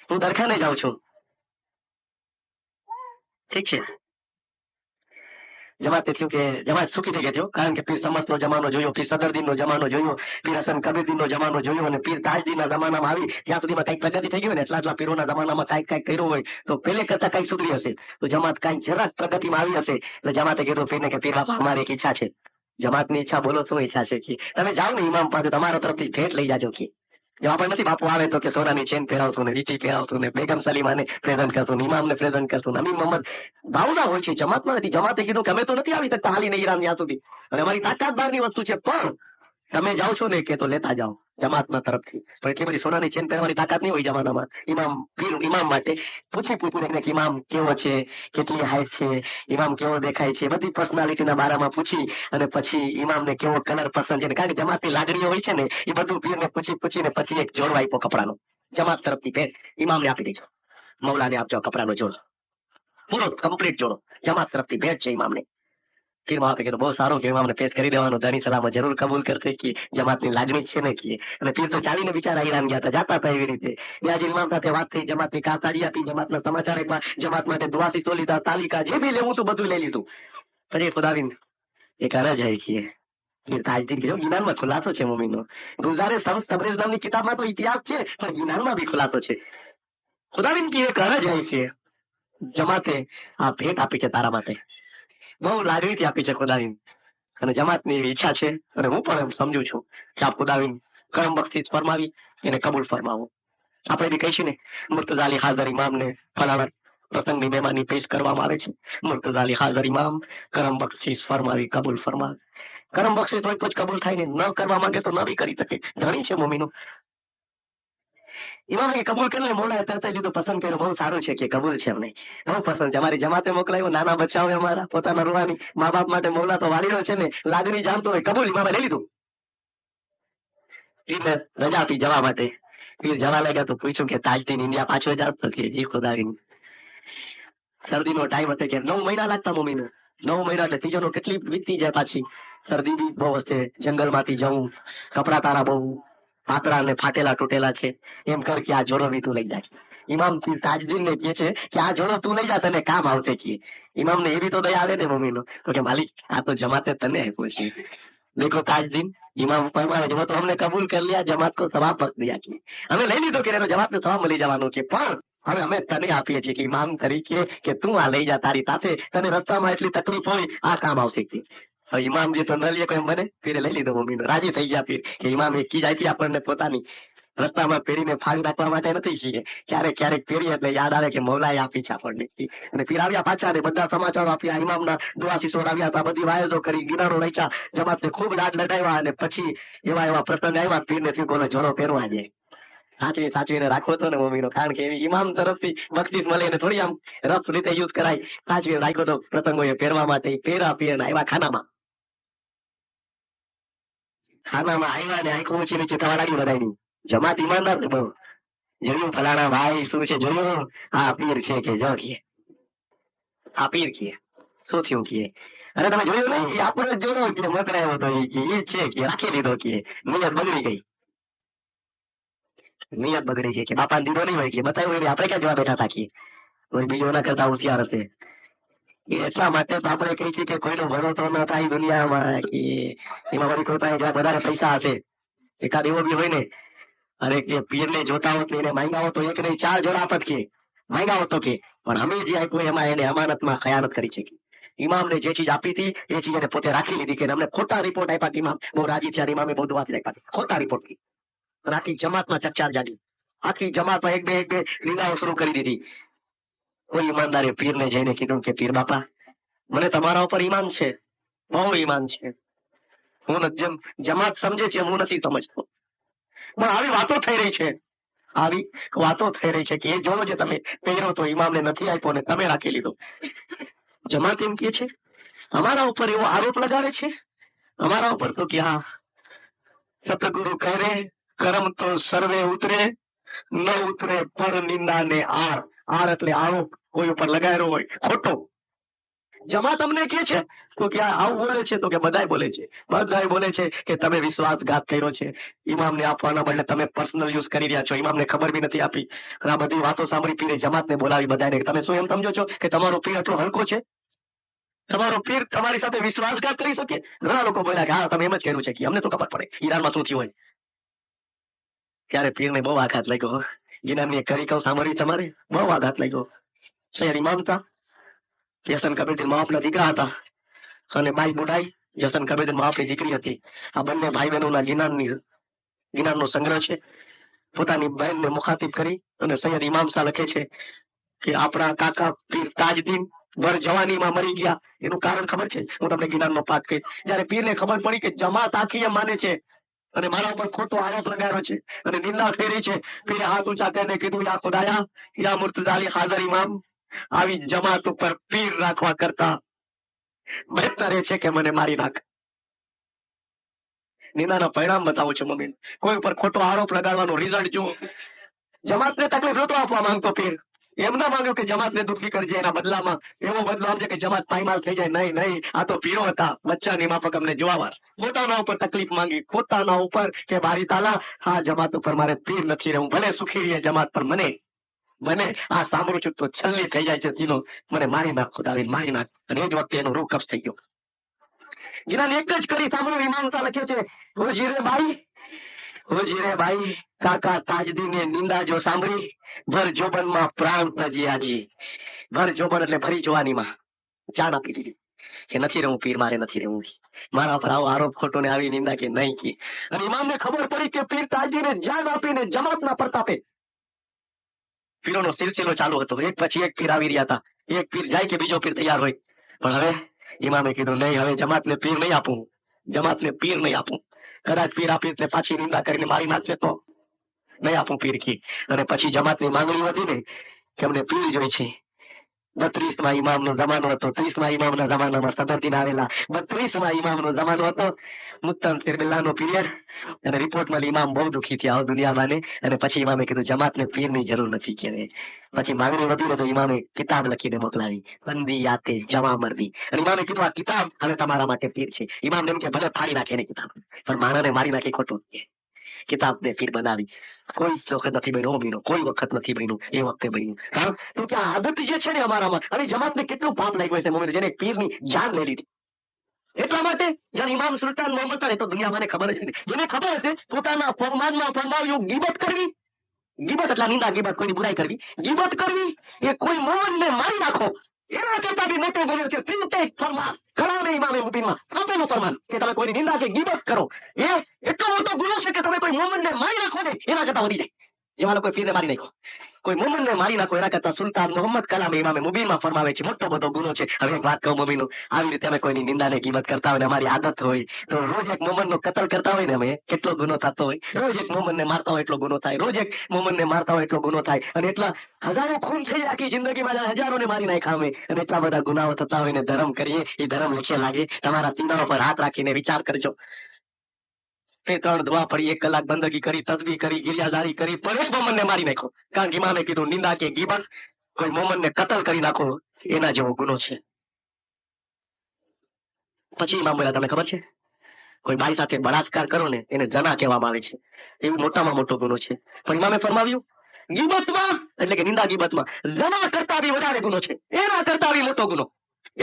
હું દરખાને જાઉં છું. ઠીક છે. જમાતે થયું કે જમાત સુખી થઈ ગયો, કારણ કે પીર સમસ્તનો જમાનો જોયો, પીર સદરદીનનો જમાનો જોયો, પીર હસન કબીરદીનનો જમાનો જોયો, અને પીર તાજદીનના જમાનામાં આવી ત્યાં સુધીમાં કઈક પ્રગતિ થઈ ગઈ ને એટલા પીરોના જમાનામાં કઈક કર્યું હોય તો પેલે કરતા કઈક સુધરી હશે. તો જમાત કઈક જરાક પ્રગતિમાં આવી હશે. એટલે જમાતે કીધું પીરને કે પીર બાપા અમારી એક ઈચ્છા છે. જમાતની ઈચ્છા બોલો, શું ઈચ્છા છે? કે તમે જાઓ ને ઇમામ પાસે તમારા તરફથી ભેટ લઈ જાજો. કે જવાબ નથી બાપુ આવે તો કે સોનાની ચેન પહેરાવશું ને વીટી પહેરાવશું ને બેગમ સલીમાને પ્રેઝન્ટ કરશું ને ઇમામને પ્રેઝન્ટ કરશું. અમીર મોહમ્મદ ભાવના હોય છે, જમાતમાં નથી. જમાતે કીધું કે અમે તો નથી આવી શકતા હાલીને ઈરાન ત્યાં સુધી, અને અમારી તાકાત બહારની વસ્તુ છે, પણ તમે જાઓ છો ને કે તો લેતા જાઓ જમાતના તરફથી. પણ એટલી બધી સોનાની ચેન પહેરવાની તાકાત નહીં હોય જમાનામાં. ઇમામ માટે પૂછી કે ઇમામ કેવો છે, કેટલી હાઈટ છે, ઇમામ કેવો દેખાય છે, બધી પર્સનાલિટીના બારામાં પૂછી અને પછી ઇમામને કેવો કલર પસંદ છે. કારણ કે જમાતની લાગણીઓ હોય છે ને એ બધું પીરને પૂછીને પછી એક જોડો આપ્યો કપડાનો જમાત તરફથી ભેટ. ઇમામને આપી દીધો, મૌલાને આપજો કપડાનો જોડો, પૂરો કમ્પ્લીટ જોડો જમાત તરફથી ભેટ છે ઇમામને. પીર બાપે કીધું બહુ સારું કે ઇમામને પેશ કરી દેવાનો, ધણી સલામત જરૂર કબૂલ કરશે કે જમાતની લાગણી છે ને કે. અને પીર તો ચાલીને બિચારા ઈરાન ગયા હતા, જાતા હતા એવી રીતે. આજે ઇમામ સાથે વાત થઈ, જમાતની કાતારી આપી, જમાતના સમાચાર આપ્યા, જમાત માટે દુઆ સીતો લીધા, તાલિકા જે બી લેવું તું બધું લઈ લીધું. પછી ખુદાવીન એક અરજ આવી કે તાજદીન કીધું ગિનાનમાં ખુલાસો છે મમ્મીનો. ગુજારે શમ્સ તબરેઝ નામની કિતાબમાં તો ઇતિહાસ છે, પણ ગિનાનમાં બી ખુલાસો છે. ખુદાવીન की એક અરજ આવી છે, જમાતે આ ભેટ આપી છે તારા માટે, બહુ લાગણીથી આપી છે ખુદાવીન, અને જમાતની એવી ઈચ્છા છે અને હું પણ એમ સમજુ છું કે આપ ખુદાવીન કરમ બક્ષિસ ફરમાવી એને કબૂલ ફરમાવો. આપણે બી કહીશું ને મુર્તઝા અલી હાજર ઇમામને ફલાણા પ્રસંગની મહેમાની પેશ કરવામાં આવે છે. મુર્તઝા અલી હાજર ઇમામ કરમ બક્ષિસ ફરમાવી કબૂલ ફરમાવે. કરમ બક્ષિસ હોય તો જ કબૂલ થાય ને, ન કરવા માંગે તો ન બી કરી શકે. ઘણી છે મમ્મીનું. ઇમામે કબૂલ કરીને મોડા તરત જ લીધું, પસંદ કર્યો, બહુ સારું છે કે કબૂલ છે અમને, બહુ પસંદ છે. અમારી જમાતે મોકલાયો, નાના બચ્ચાઓ અમારા પોતાના રૂહાની મા બાપ માટે મોલા તો વાલીઓ છે ને, લાગણી જાણતો હોય. કબૂલ ઇમામે લઈ લીધું. પીરને રજા આપી જવા માટે. પીર જવા લાગ્યા તો પૂછ્યું કે તાજદીન ઇન્ડિયા પાછો જાવ તો કે જી ખુદાવીન. શરદીનો ટાઈમ હતો કે 9 મહિના લાગતા મમ્મીને, 9 મહિના એટલે ત્રીજો કેટલી વીતી જાય પાછી. શરદી બી બહુ હશે, જંગલમાંથી જવું, કપડા તારા બહુ પાતળા ને ફાટેલા તૂટેલા છે, એમ કર કે આ જોડો બી તું લઈ જાય. ઇમામ તાજદીન ને કહે છે કે આ જોડો તું લઈ જા, તને કામ આવશે કે. ઇમામ ને એવી તો દયા આવે ને મમ્મીનો, તો કે માલિક આ તો જમાતે તને આપ્યો છે. देखो ताजदीन इमाम फरमावे जो तो हमने कबूल कर लिया, जमात को सवाब बख्श दिया कि हमें ले લીધો કે જમાત ને સવાબ મળી જવાનું છે, પણ હવે અમે તને આપીએ છીએ કે ઇમામ તરીકે કે તું આ લઈ જા તારી સાથે, તને રસ્તામાં એટલી તકલીફ હોય આ કામ આવશે કે. ઇમામ જે તો ન લે કોઈ બને, પીરે લઈ લીધો મમ્મીનો, રાજી થઈ ગયા પીર કે ઇમામ એક કી જાય આપણને પોતાની રસ્તામાં પહેરીને ફાળી રાખવા માટે નથી છીએ, ક્યારેક ક્યારેક પહેરીએ એટલે યાદ આવે કે મૌલાએ આપી છે આપણને. અને પીર આવ્યા પાછા ને બધા સમાચારો આપ્યા, ઇમામના દુઆ સિસોર આવ્યા હતા, બધી વાયદો કરી, ગિનારો રચ્યા, જમાતને ખૂબ લાડ લડાવ્યા, અને પછી એવા પ્રસંગ આવ્યા પીરને થયું બોલો જોડો પહેરવા જાય. સાચવીને રાખવો તો ને મમ્મીનો, કારણ કે ઇમામ તરફથી બક્ષિસ મળે ને થોડી આમ રફ રીતે યુઝ કરાય. સાચવીને રાખ્યો તો પ્રસંગો એ પહેરવા માટે. પહેરા પીર આવ્યા ખાનામાં આવ્યા ને આંખો ઊંચી નીચે થવા લાગી બધાની. જમાત ઈમાનદાર ને બહુ જોયું ફલાણા ભાઈ શું છે જોયું, આ પીર છે કે જો કે આ પીર કે શું થયું કે. અરે તમે જોયું ને એ આપણને જોડો કે મકરાયો તો એ છે કે રાખી લીધો કે નિયત બગડી ગઈ. નિયત બગડી ગઈ કે બાપા દીધો નહીં હોય કે બતાવ્યું આપણે ક્યાં જવા બેઠા હતા કે કોઈ બીજો એના કરતા હોશિયાર હશે. એટલા માટે તો આપણે કહીએ છીએ કે કોઈનો ભરોસો ન થાય દુનિયામાં, કે એમાં વળી કોઈ પાસે વધારે પૈસા હશે, એકાદ એવો બી હોય ને, અરે કે પીરને જોતા હોત ને એને માંગ્યા હોત તો એક નહીં 4 જોડા આપત કે માંગ્યા હોત તો કે, પણ અમે જે આપ્યું એમાં એને અમાનતમાં ખયાનત કરી છે. ઇમામને જે ચીજ આપી હતી એ ચીજ એને પોતે રાખી લીધી કે અમને ખોટા રિપોર્ટ આપ્યા. ઇમામ બહુ રાજી થયા, ઇમામે બહુ દુઆ આપ્યા ખોટા રિપોર્ટ થી. આખી જમાતમાં ચર્ચા જાગી, આખી જમાતમાં એક બે લીલાઓ શરૂ કરી દીધી. કોઈ ઈમાનદારે પીરને જઈને કીધું કે પીર બાપા, મને તમારા ઉપર ઈમાન છે, બહુ ઈમાન છે, હું જેમ જમાત સમજે છે હું નથી સમજતો, પણ આવી વાતો થઈ રહી છે, આવી વાતો થઈ રહી છે કે એ જોવો જે તમે પહેરો તો ઇમામને નથી આપ્યો ને તમે રાખી લીધો. જમાત એમ કે છે અમારા ઉપર એવો આરોપ લગાડે છે, અમારા ઉપર તો કે હા સતગુરુ કહે કરમ તો સર્વે ઉતરે, ન ઉતરે પર નિંદા ને આર. આર એટલે આરોપ કોઈ ઉપર લગાડ્યો હોય ખોટો. જમાત અમને કે છે તો કે આવું બોલે છે તો કે બધાય બોલે છે, બધાય બોલે છે કે તમે વિશ્વાસઘાત કર્યો છે, ઇમામને આપવાના બદલે તમે પર્સનલ યુઝ કરી રહ્યા છો, ઇમામને ખબર બી નથી આપી. અને આ બધી વાતો સાંભળી પીરે જમાતને બોલાવી બધાને, તમે શું એમ સમજો છો કે તમારો પીર એટલો હલકો છે? તમારો પીર તમારી સાથે વિશ્વાસઘાત કરી શકે? ઘણા લોકો બોલ્યા કે હા તમે એમ જ કર્યું છે, કે અમને તો ખબર પડે ઈરાનમાં શું થયું હોય. ત્યારે પીરને બહુ આઘાત લાગ્યો. ગિનારની કરી કહું સાંભળી તમારે? બહુ આઘાત લાગ્યો. સૈયદ ઇમામ હતા, યસન કબીરદ્દીન મવાબના દીકરા હતા, અને બાઈ બુડાઈ યસન કબીરદ્દીન મવાબની દીકરી હતી. આ બંને ભાઈ બહેનોના ગિનારનો સંગ્રહ છે. પોતાની બહેનને મુખાતિબ કરી અને સૈયદ ઇમામ શાહ લખે છે કે આપણા કાકા પીર તાજદીન ભર જવાનીમાં મરી ગયા. એનું કારણ ખબર છે? હું તમને ગિનારનો પાઠ કહીશ. જયારે પીરને ખબર પડી કે જમાત આખી એમ માને છે અને મારા ઉપર ખોટો આરોપ લગાવ્યો છે અને નિંદા થઈ રહી છે, પીરે હાથ ઊંચા કરીને કીધું યા ખુદાયા યા મુર્તઝા અલી હાજર ઇમામ, આવી જમાત ઉપર પીર રાખવા કરતા બહેતર એ છે કે મને મારી નાખ. નિંદાના પરિણામ બતાવું છું મમ્મી. કોઈ ઉપર ખોટો આરોપ લગાડવાનો રિઝલ્ટ જુઓ. જમાતને તકલીફ નહોતો આપવા માંગતો પીર, એમ ના માંગ્યો કે જમાતને દુઃખી કરજે, એના બદલામાં એવો બદલો આપજે કે જમાત પાયમાલ થઈ જાય. નહીં નહીં, આ તો પીરો હતા, બચ્ચાની માફક અમને જોવા. પોતાના ઉપર તકલીફ માંગી, પોતાના ઉપર કે બારી તાલા આ જમાત ઉપર મારે પીર નથી રહેવું, ભલે સુખી રહીએ જમાત પર મને આ સાંભળું છું તો છલ્લી થઈ જાય છે તીનો, મને મારી નાખ ખુદાવી, મારી નાખ. અને એ જ વખતે એનો રૂહ કફ થઈ ગયો. ગિનાને એક જ કરી સાંભળ્યું. ઇમામ લખ્યો છે હોજીરે બાઈ કાકા તાજદીને નિંદા જો સાંભળી, ભર જોબનમાં પ્રાણ તજ્યાજી. ભર જોબન એટલે ભરી જોવાનીમાં જાન આપી દીધી કે નથી રહેવું પીર, મારે નથી રહેવું, મારા પર આવો આરોપ ખોટો ને આવી નિંદા કે નહીં કી. અને ઇમામને ખબર પડી કે પીર તાજદીને જાન આપીને જમાતના પ્રતાપે પીરોનો સિલસિલો ચાલુ હતો. એક પછી એક પીર આવી રહ્યા હતા, એક પીર જાય કે બીજો પીર તૈયાર હોય. પણ હવે ઇમામે કીધું નહીં, હવે જમાતને પીર નહીં આપું, જમાતને પીર નહીં આપું. કદાચ પીર આપી એટલે પાછી નિંદા કરીને મારી નાખશે તો નહીં આપું પીર કી. અને પછી જમાતની માંગણી હતી ને કે અમને પીર જોઈ છે. 32માં ઇમામનો જમાનો હતો, 30માં ઇમામના જમાનામાં સદરદીન આવેલા, 32માં ઇમામનો જમાનો હતો, મુત્તમ સિરબિલ્લાહનો પીરિયડ. અને રિપોર્ટમાં ઇમામ બહુ દુઃખી થયા દુનિયામાં. અને પછી ઇમામે કીધું જમાતને પીરની જરૂર નથી કે. પછી માંગણી વધી ને તો ઇમામે કિતાબ લખીને મોકલાવી, બંદી યાતે જમા મરદી. અને ઇમામે કીધું આ કિતાબ હવે તમારા માટે પીર છે. ઇમામ એમ કે ભલે ફાડી નાખે ને કિતાબ, પણ માણસને મારી નાખે ખોટું. કિતાબને પીર બનાવી. કોઈ વખત નથી બન્યો બીનો, કોઈ વખત નથી બન્યું, એ વખતે બન્યું. કારણ તો કે આદત જે છે ને અમારામાં, અને જમાતને કેટલું પાપ લાગ્યું છે મોમેન્ટે, જેને પીરની જાન લઈ લીધી. એટલા માટે જયારે ઇમામ સુલતાન મોહમ્મદ હતા, તો દુનિયામાં ખબર જ નથી. જેને ખબર હશે પોતાના ફરમાનમાં ફરમાવ્યું ગીબત કરવી, ગીબત એટલે નિંદા, ગીબત કોઈની બુરાઈ કરવી, ગીબત કરવી એ કોઈ મોહનને મારી નાખો એના કરતા બી મોટો ગુનો છે. ફરમાન કલામે ઇમામે મુબીનમાં આપેલું ફરમાન કે તમે કોઈની નિંદા કે ગીબત કરો, એ એટલો મોટો ગુનો છે કે તમે કોઈ મોહનને મારી નાખો ને એના કરતા વધી જાય. એવા લોકો પીરને મારી નાખો, કોઈ મોહમ્મદને મારી નાખો એના કરતા સુલતાન મોહમ્મદ કલામે ઇમામે મુબીનમાં ફરમાવે છે મોટો બધો ગુનો છે. હવે એક વાત કહું મોમીનો, આવી રીતે અમે કોઈની નિંદાને ગીબત કરતા હોય ને અમારી આદત હોય તો રોજ એક મોહમ્મદનો કતલ કરતા હોય ને અમે, કેટલો ગુનો થતો હોય. રોજ એક મોહમ્મદને મારતા હોય એટલો ગુનો થાય, રોજ એક મોહમ્મદને મારતા હોય એટલો ગુનો થાય. અને એટલા હજારો ખૂન થઈ આખી જિંદગીમાં, હજારોને મારી નાખ્યા અમે, અને એટલા બધા ગુનાઓ થતા હોય ને ધર્મ કરીએ એ ધર્મ લખે લાગે. તમારા સીના પર હાથ રાખીને વિચાર કરજો. 3 દુઆ પડી, 1 કલાક બંદગી કરી, તસબીહ કરી, ગિરિયાદારી કરી, પણ એક મોહમ્મદને મારી નાખ્યો. કારણ કે ઇમામે કીધું નિંદા કે ગીબત કોઈ મોહમ્મદને કતલ કરી નાખો એના જેવો ગુનો છે. પછી ઇમામ બોલ્યા તમને ખબર છે કોઈ બાઈ સાથે બળાત્કાર કરો ને એને જના કહેવામાં આવે છે, એવું મોટામાં મોટો ગુનો છે. પણ ઇમામે ફરમાવ્યું ગીબતમાં એટલે કે નિંદા ગીબતમાં જમા કરતા બી વધારે ગુનો છે, એના કરતા બી મોટો ગુનો,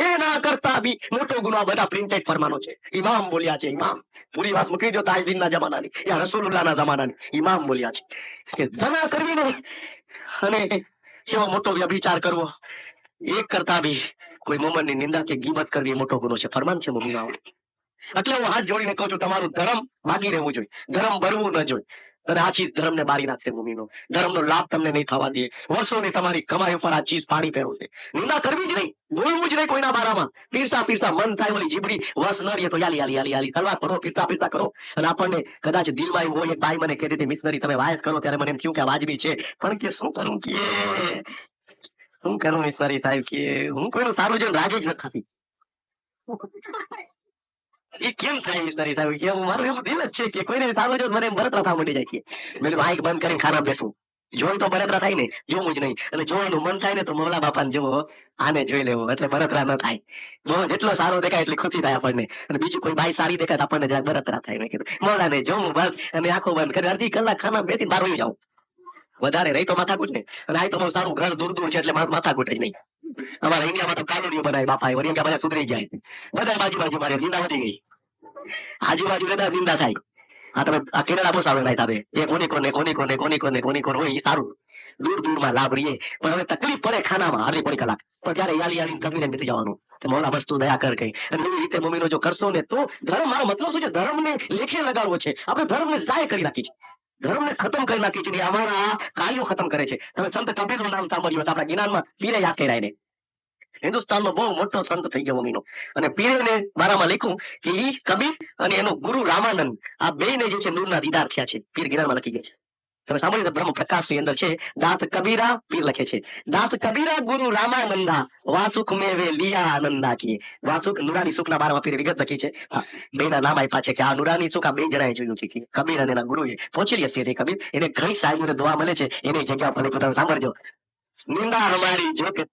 એના કરતા બી મોટો ગુનો આ બધા પ્રિન્ટેડ ફરમાનો છે. ઇમામ બોલ્યા છે, ઇમામ. પૂરી વાત મૂકી દો તાજદીનના જમાનાની, યા રસૂલુલ્લાહના જમાનાની. ઇમામ બોલ્યા છે કે જમા કરવી નહીં અને એવો મોટો વ્યભિચાર કરવો, એક કરતા બી કોઈ મોમનની નિંદા કે ગીબત કરવી એ મોટો ગુનો છે. ફરમાન છે મોમીનો. એટલે હું હાથ જોડીને કહું છું, તમારું ધર્મ બાકી રહેવું જોઈએ, ધર્મ બળવું ન જોઈએ. અને આ ચીજ ધર્મને બારી નાખશે મોમીનો. ધર્મનો લાભ તમને નહીં થવા દે. વર્ષોની તમારી કમાઈ ઉપર આ ચીજ પાણી પહેરશે. નિંદા કરવી જ નહીં, બોલવું જ નહીં કોઈના બારામાં. પીરતા પીરતા મન થાય ઓલી જીબડી વસ ન રહે તો યાલી યાલી યાલી યાલી તલવાર કરો, પીરતા પીરતા કરો. અને આપણને કદાચ દિલમાં એવું હોય, એક ભાઈ મને કહેતી હતી, મિશનરી તમે વાયત કરો, ત્યારે મને એમ થયું કે આ વાજબી છે, પણ કે શું કરું, કે શું કરું મિશનરી સાહેબ, કે હું કોઈનું સારું જોઈને રાજી જ નથી થતી. એ કેમ થાય મિશનરી સાહેબ, કે મારું એવું દિલ જ છે કે કોઈને સારું જો મને બળતરા થવા માંડી જાય છે. મેં માઇક બંધ કરીને ખાના બેસું, જોઈ તો બળતરા થાય ને, જોવું જ નહીં. અને જોવાનું મન થાય ને તો મોલા બાપાને જેવો આને જોઈ લેવો, એટલે બળતરા ન થાય. બહુ જેટલો સારો દેખાય એટલી ખુશી થાય આપણને. અને બીજું કોઈ બાઈ સારી દેખાય તો આપણને જરાક બળતરા થાય. મેં કીધું મોલાને જોવું બસ, અને આંખો બંધ કરી અડધી કલાક ખાના બેસી બહાર વહી જાઉં. વધારે રહી તો માથાકૂટ ને. અને આ તો બહુ સારું ઘર દૂર દૂર છે એટલે માથાકૂટ જ નહીં. અમારા ઇન્ડિયામાં તો કાલોનીઓ બનાવી બાપા, વળી કે બધા સુધરી જાય, બધા બાજુ બાજુ મારે નિંદા વધી ગઈ, આજુબાજુ બધા નિંદા થાય. આ તમે આ કેનેડા બહુ સારું થાય, એ કોની કોને કોની કોને કોની કોને કોની કોને હોય એ સારું, દૂર દૂરમાં લાભ રહીએ. પણ હવે તકલીફ પડે ખાનામાં હારી પડી કલાક, પણ ત્યારે યાલી યાલી કમીને નથી જવાનું. મોલા વસ્તુ દયા કર કઈ, અને એવી રીતે મમ્મીનો જો કરશો ને તો ધર્મ, મારો મતલબ શું છે, ધર્મને લેખે લગાડવો છે. આપણે ધર્મને જાય કરી નાખી છે, ધર્મને ખતમ કરી નાખી છે. અમારા કાર્યો ખતમ કરે છે. તમે સંત કબીરનું નામ સાંભળ્યું હતું આપણા જ્ઞાનમાં, પીરે યાદ કર્યા એને. હિન્દુસ્તાનનો બહુ મોટો સંત થઈ ગયો મમ્મીનો. અને પીરેને મારામાં લખ્યું કે ઈ કબીર અને એનો ગુરુ રામાનંદ, આ બે ને જે છે નૂરના દીદાર થયા છે. પીર જ્ઞાનમાં લખી ગયા છે. તમે સાંભળ્યું બ્રહ્મ પ્રકાશ ની અંદર છે, દાંત કબીરા, પીર લખે છે, દાંત કબીરા ગુરુ રામાનંદા વાસુક મેવે લિયા આનંદા કી. વાસુક નુરાની સુખ ના બારમાં પીરે વિગત લખી છે. બે ના નામ આપ્યા છે કે આ નુરાની સુખ આ બે જણાએ જોયું છે, કે કબીર અને એના ગુરુએ પહોંચી લે છે. કબીર એને ઘણી સાહેબ દુઆ મળે છે, એની જગ્યા પર લખ્યું, તમે સાંભળજો. નિંદા હમારી જો કે